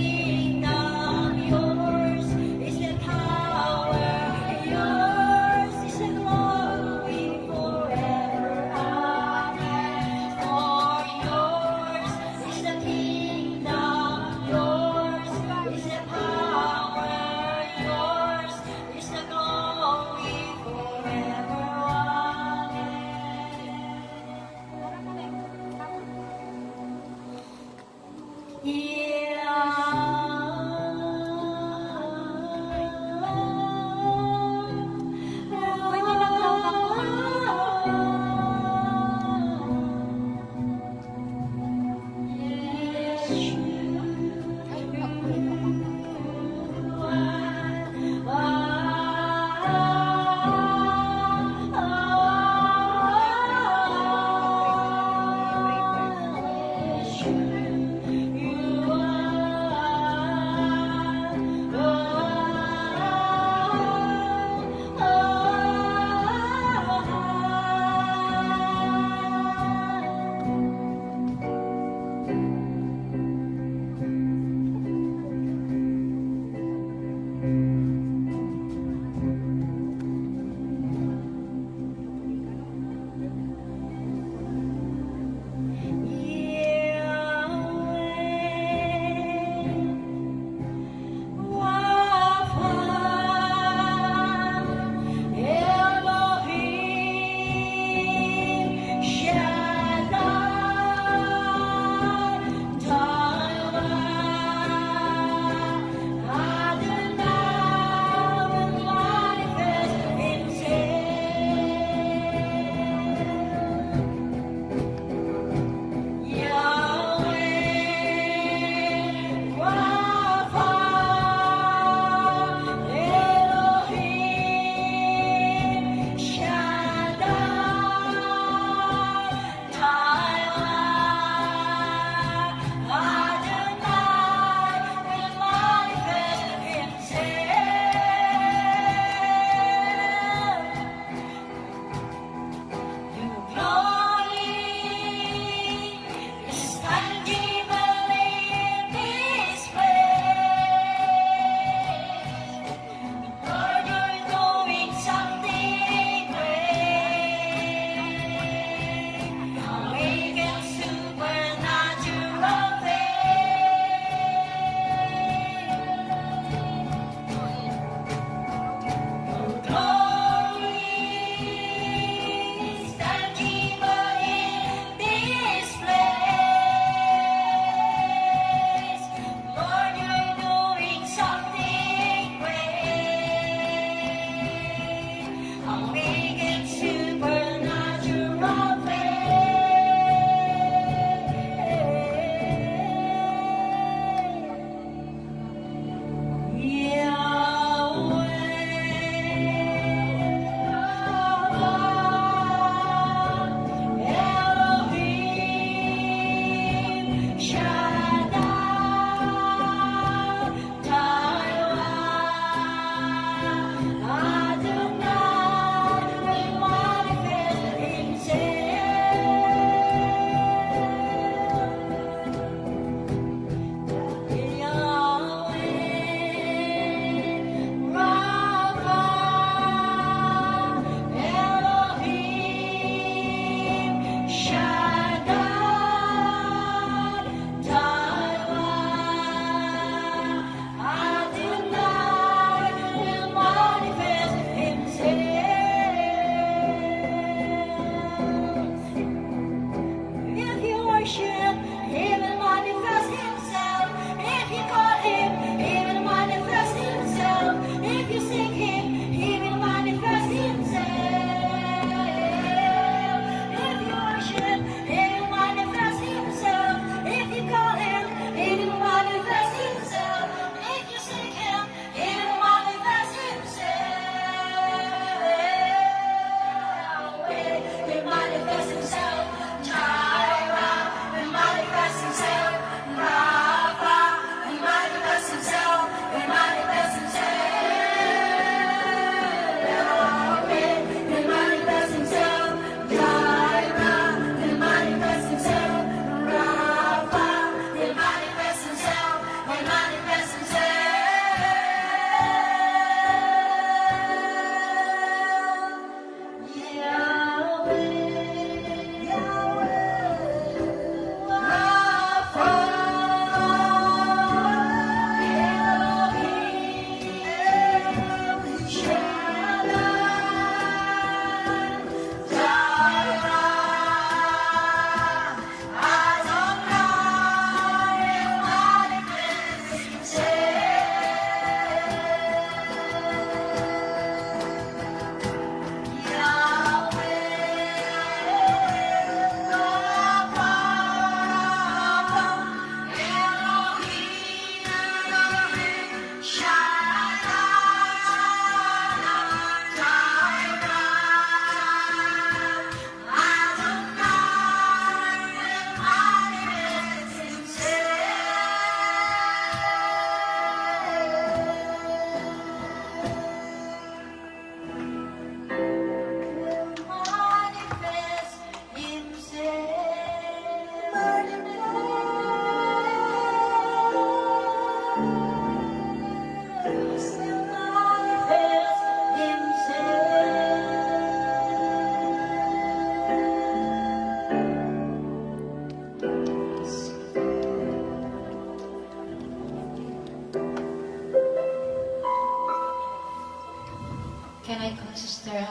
I call Sister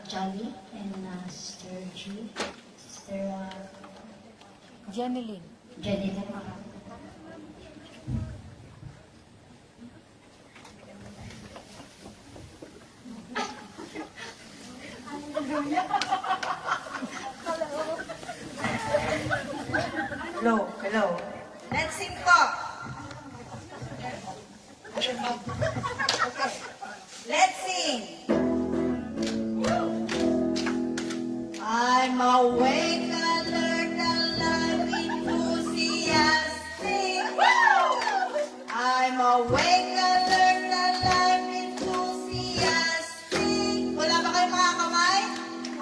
Jolly and Sister G. Sister Jenny Lynn. Jenny. Hello, hello. Let's sing po. Okay. Let's sing. I'm awake, alert, alive, enthusiastic. I'm awake, alert, alive, enthusiastic. Wala ba kayong mga kamay?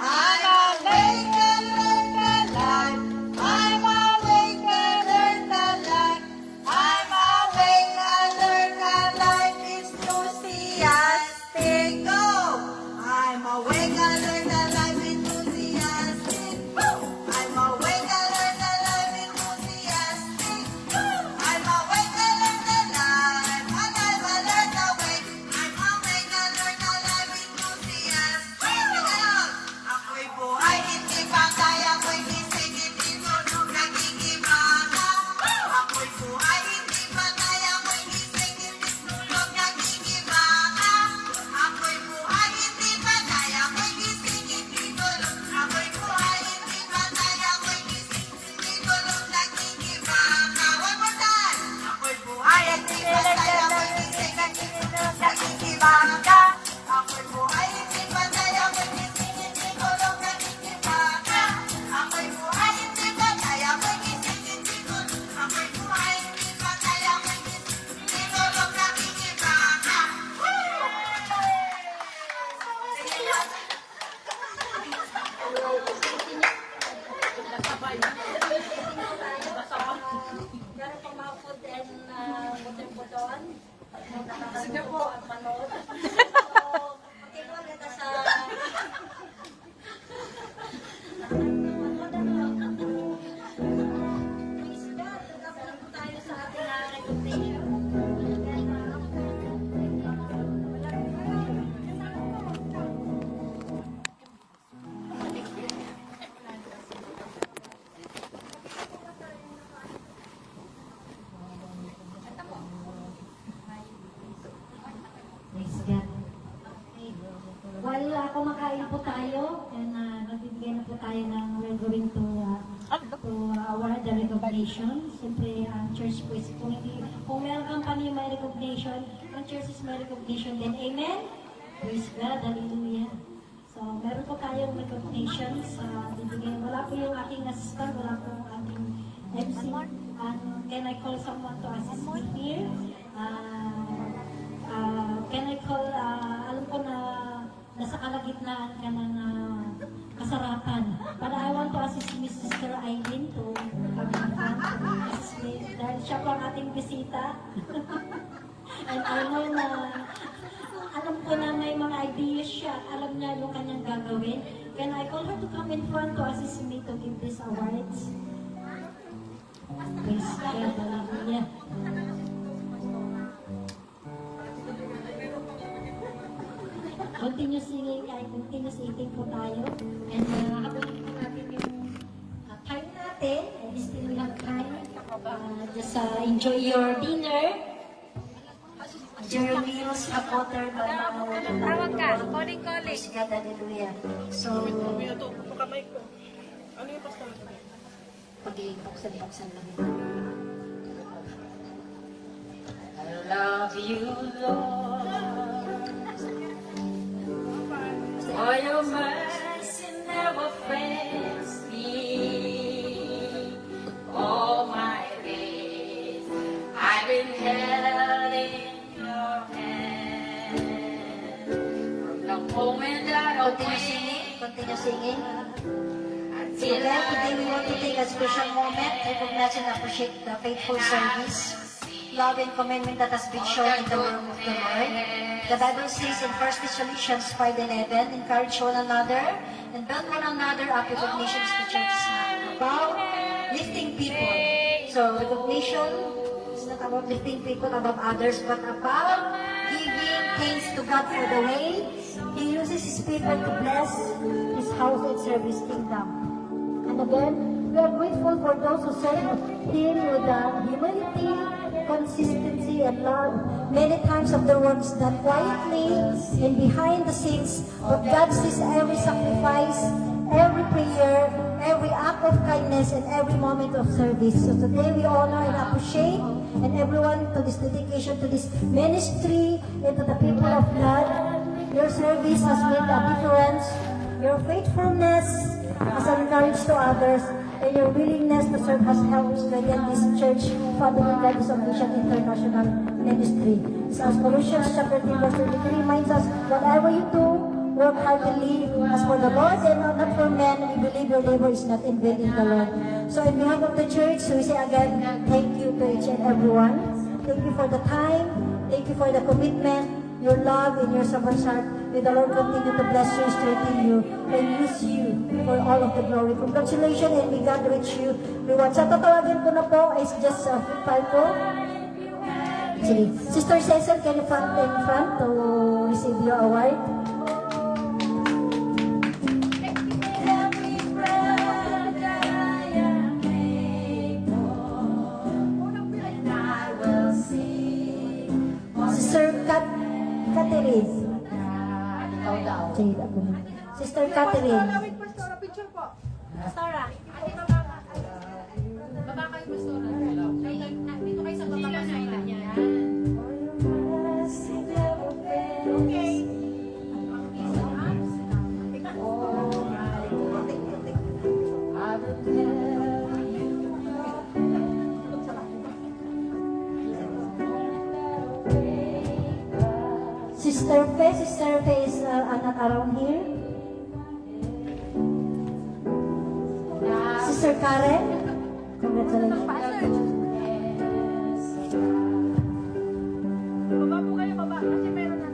I'm awake, alert, alive. I'm awake, alert, alive. I'm awake, alert, alive, enthusiastic. Go! I'm awake, alert, alive, enthusiastic. I'm awake, alert, alive, enthusiastic. I'm awake, alert, alive, alive, alert, awake. I'm awake, alert, alive, enthusiastic. Ako'y buhay, hindi patay, ako'y gising, hindi tulog, nagigibaka. Ako'y buhay, hindi patay, ako'y gising, hindi tulog, nagigibaka. Ako'y buhay, hindi patay, ako'y gising, hindi tulog. Ako'y buhay, hindi patay, ako'y gising, hindi tulog, nagigibaka. One more time. Ako'y buhay, hindi patay, ako'y gising, hindi tulog, nagigibaka. Ako'y buhay, hindi patay, ako'y gising, hindi tulog, nagigibaka. Ako'y buhay, hindi patay, ako'y gising, hindi tulog. Ako'y buhay, hindi patay, ako'y gising, hindi tulog, nagigibaka. Sige lang. Meron pang mga food and butin-buton. Sige po. Manood. So, pagkinuha kita sa... Please God, nagkakulang po tayo sa ating recognition. Praise God. While kumakain po tayo, and nagbibigay na po tayo ng we're going to award the recognition. Siyempre, ang church po is kung meron company may recognition, ang church is may recognition din. Amen? Praise God. Hallelujah. So, meron po tayong recognition sa bibigay. Wala po yung aking assistant, wala po yung aking MC. Can I call someone to assist me here? Can I call, alam ko na nasa kalagitnaan ka ng kasarapan. But I want to assist Miss Sister Aileen to come in front to assist me. Dahil siya po ang ating bisita. And I know na, alam ko na may mga ideas siya. Alam niya yung kanyang gagawin. Can I call her to come in front to assist me to give these awards? Praise God, hallelujah. Continue singing, continuous eating po tayo. And habang po natin yung time natin, and still we have time, just enjoy your dinner. Enjoy your meals, have water, Tawag ka. Calling. praise God, hallelujah. So, pag-ibuksan lang. I love you, Lord. For your mercy never fails me. All my days I've been held in your hand. From the moment that I continue singing. Till today we want to take a special moment, recognize and appreciate the faithful service, love and commandment that has been shown in the word of the Lord. The Bible says in 1 Thessalonians 5:11, encourage one another and build one another up. Recognition is the church's about lifting people. So recognition, It's not about lifting people above others, but about giving thanks to God for the way He uses His people to bless His house and serve His kingdom. And again, we are grateful for those who serve Him with humility, consistency, and love. Many times of their works done quietly and behind the scenes, but God sees every sacrifice, every prayer, every act of kindness, and every moment of service. So today we honor and appreciate and everyone to this dedication to this ministry and to the people of God. Your service has made a difference. Your faithfulness has encouraged to others, and your willingness to serve has helped strengthen this church family Ladies of Mission International Ministry. So as Colossians chapter 3 verse 23 reminds us, whatever you do, work heartily as for the Lord and not for men. We believe your labor is not in vain in the Lord. So in behalf of the church, we say again, thank you to each and everyone. Thank you for the time. Thank you for the commitment, your love, and your servant's heart. May the Lord continue to bless you, strengthen you, and use you for all of the glory. Congratulations, and may God reach you. Reward. Sa tatawagin ko na po is just a file po. Actually, Sister Cecil, can you front in front to receive your award? Every breath that I am able, and I will sing. Sister Catherine. Sige, ako na. Sister Catherine. Pastora. Baba kayo, Pastora. Dito kayo sa baba. Okay. Sister Faye is not around here. Sister Karen, congratulations. Baba po kayo, baba. Kasi meron na.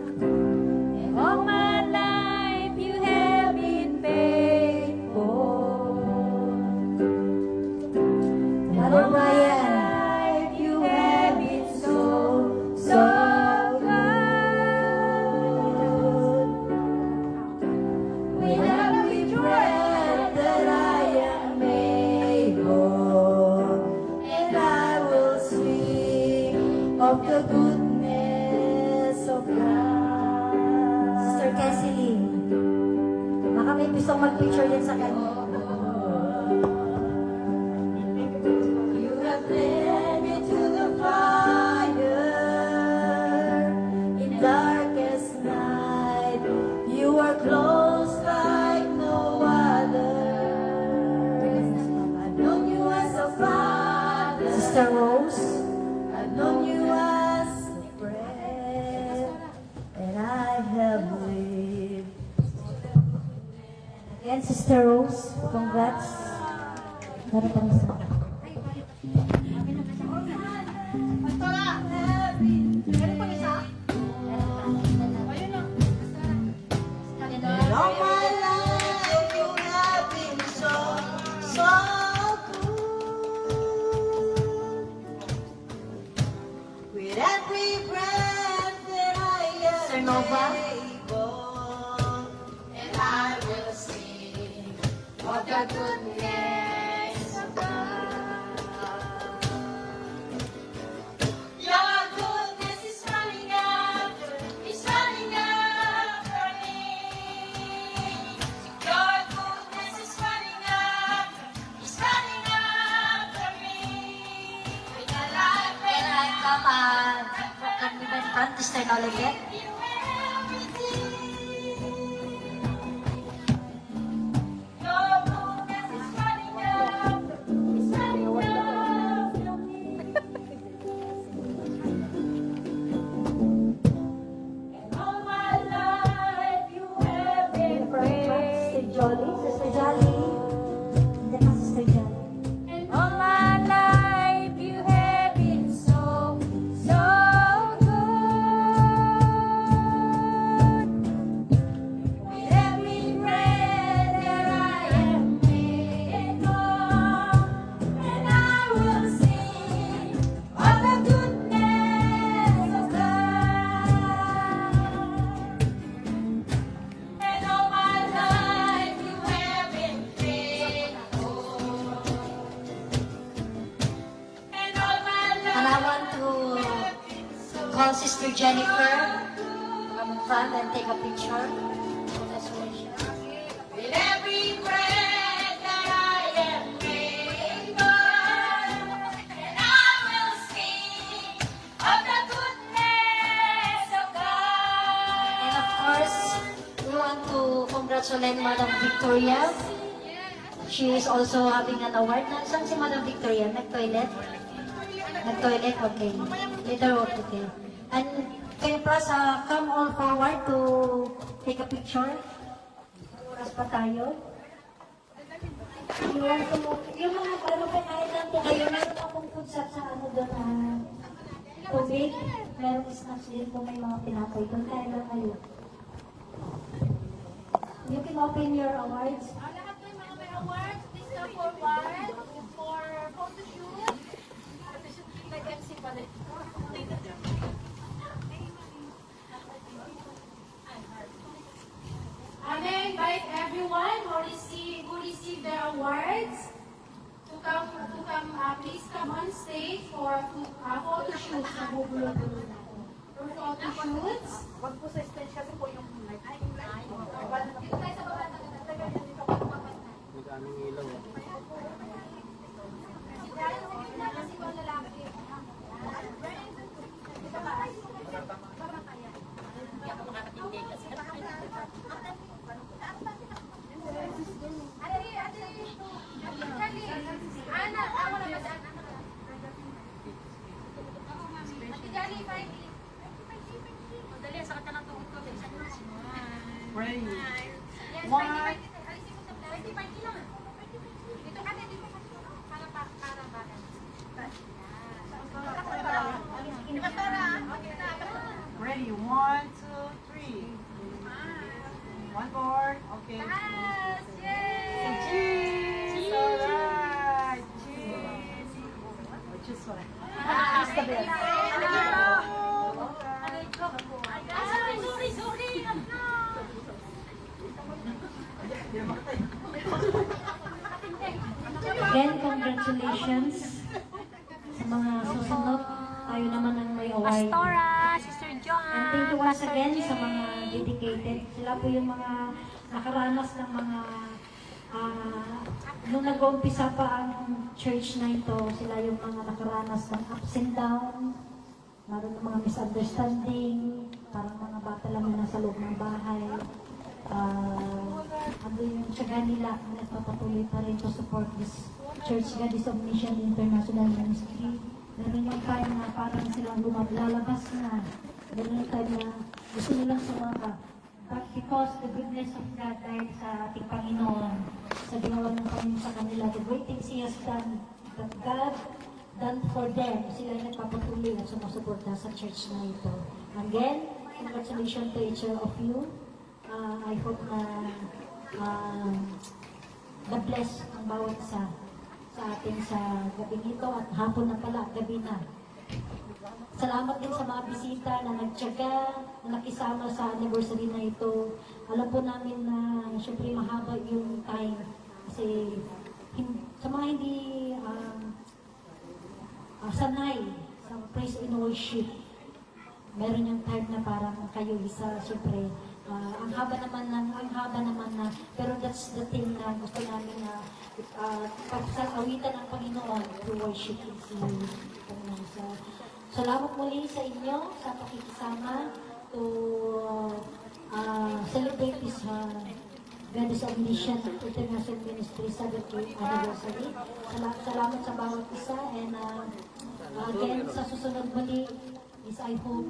All my life you have been faithful. Mother Brian, You have been so With every breath that I am able, and I will sing of the goodness of God. Sister Cassidy, baka may gustong mag-picture din sa kanya. You have led me to the fire in darkest night. You are close like no other. I've known you as a father. Sister Rose, I've known you as a friend, and I have lived. and Sister Rose, congrats. Meron pang isa. All my life you have been so, so good. With every breath that I am Sir Nova? able, and I will sing of the goodness of God. Your goodness is running after me. Your goodness is running after me. With a life Can I come can we in front to start all again? you everything. Your goodness is running after me. And all my life you have been Sister Jolly, Sister Jolly. Hindi pa Sister Jolly. All my life you have been so good. call Sister Jennifer to come in front and take a picture. Congratulations. With every breath that I am able, and I will sing of the goodness of God. And of course, we want to congratulate Madam Victoria. She is also having an award. Saan si Madam Victoria? Nag-toilet? Nag-toilet? Okay. Later, okay. And kayo plus, come all forward to take a picture. Oras pa tayo. Yung mga ano, kinain lang po kayo. Meron akong food sa ano doon tubig. Meron snacks din po, may mga pinapay doon. Kaya lang kayo. You can open your awards. Lahat ng mga may awards, please come forward for photo shoot. Nag-MC pa rin. I may invite everyone who received their awards to come, please come on stage for photo shoots na bubulo-bulo natin. For photo shoots. Wag po sa stage kasi po yung light. Dito tayo sa baba. Dito pa papatay. Dahil sa gitna kasi ko lalaki. Dito ba? Hindi ako makakatindi kasi. Ana, ako na ba dyan? Ate Jali, find me. Dali, sakit ka ng tuhod ko. Pray. Yes, find me. Alisin mo sa find me lang. Dito ka din, dito ka. Para bakit? Ready? 1, 2, 3. One more. Okay. Yes! Yay! Cheese. Alright. Cheese. Just one. It's the best. Sorry. Again, congratulations sa mga susunod. Tayo naman ang may award. Pastora, Sister Joan, And thank you once Pastor again Jay. sa mga dedicated. Sila po yung mga nakaranas ng mga nung nag-uumpisa pa ang church na ito, sila yung mga nakaranas ng ups and down, maroon ng mga misunderstanding, parang mga bata lang na nasa loob ng bahay. Ano yung tiyaga nila na nagpapatuloy pa rin to support this Church Goddess of Mission International Ministry. Meron yung time na parang silang lalabas na. Meron yung time na gusto nilang sumaka. But because the goodness of God dahil sa ating Panginoon, sa ginawa ng Panginoon sa kanila, the great things He has done, that God done for them, sila yung nagpapatuloy at sumusuporta sa church na ito. Again, congratulations to each of you. I hope na God bless ang bawat isa sa atin sa gabing ito at hapon na pala, gabi na. Salamat din sa mga bisita na nagtiyaga, na nakisama sa anniversary na ito. Alam po namin na syempre mahaba yung time kasi sa mga hindi sanay sa praise and worship, meron yung time na parang kayo isa, syempre ang haba naman na, pero that's the thing na gusto namin na pagsasawitan ng Panginoon to worship si Panginoon. So, salamat muli sa inyo sa pakikisama to celebrate this Goddess of Mission International Ministry 7th anniversary. Salamat sa bawat isa and again sa susunod muli is I hope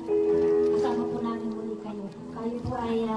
kasama po namin muli kayo. Kayo po ay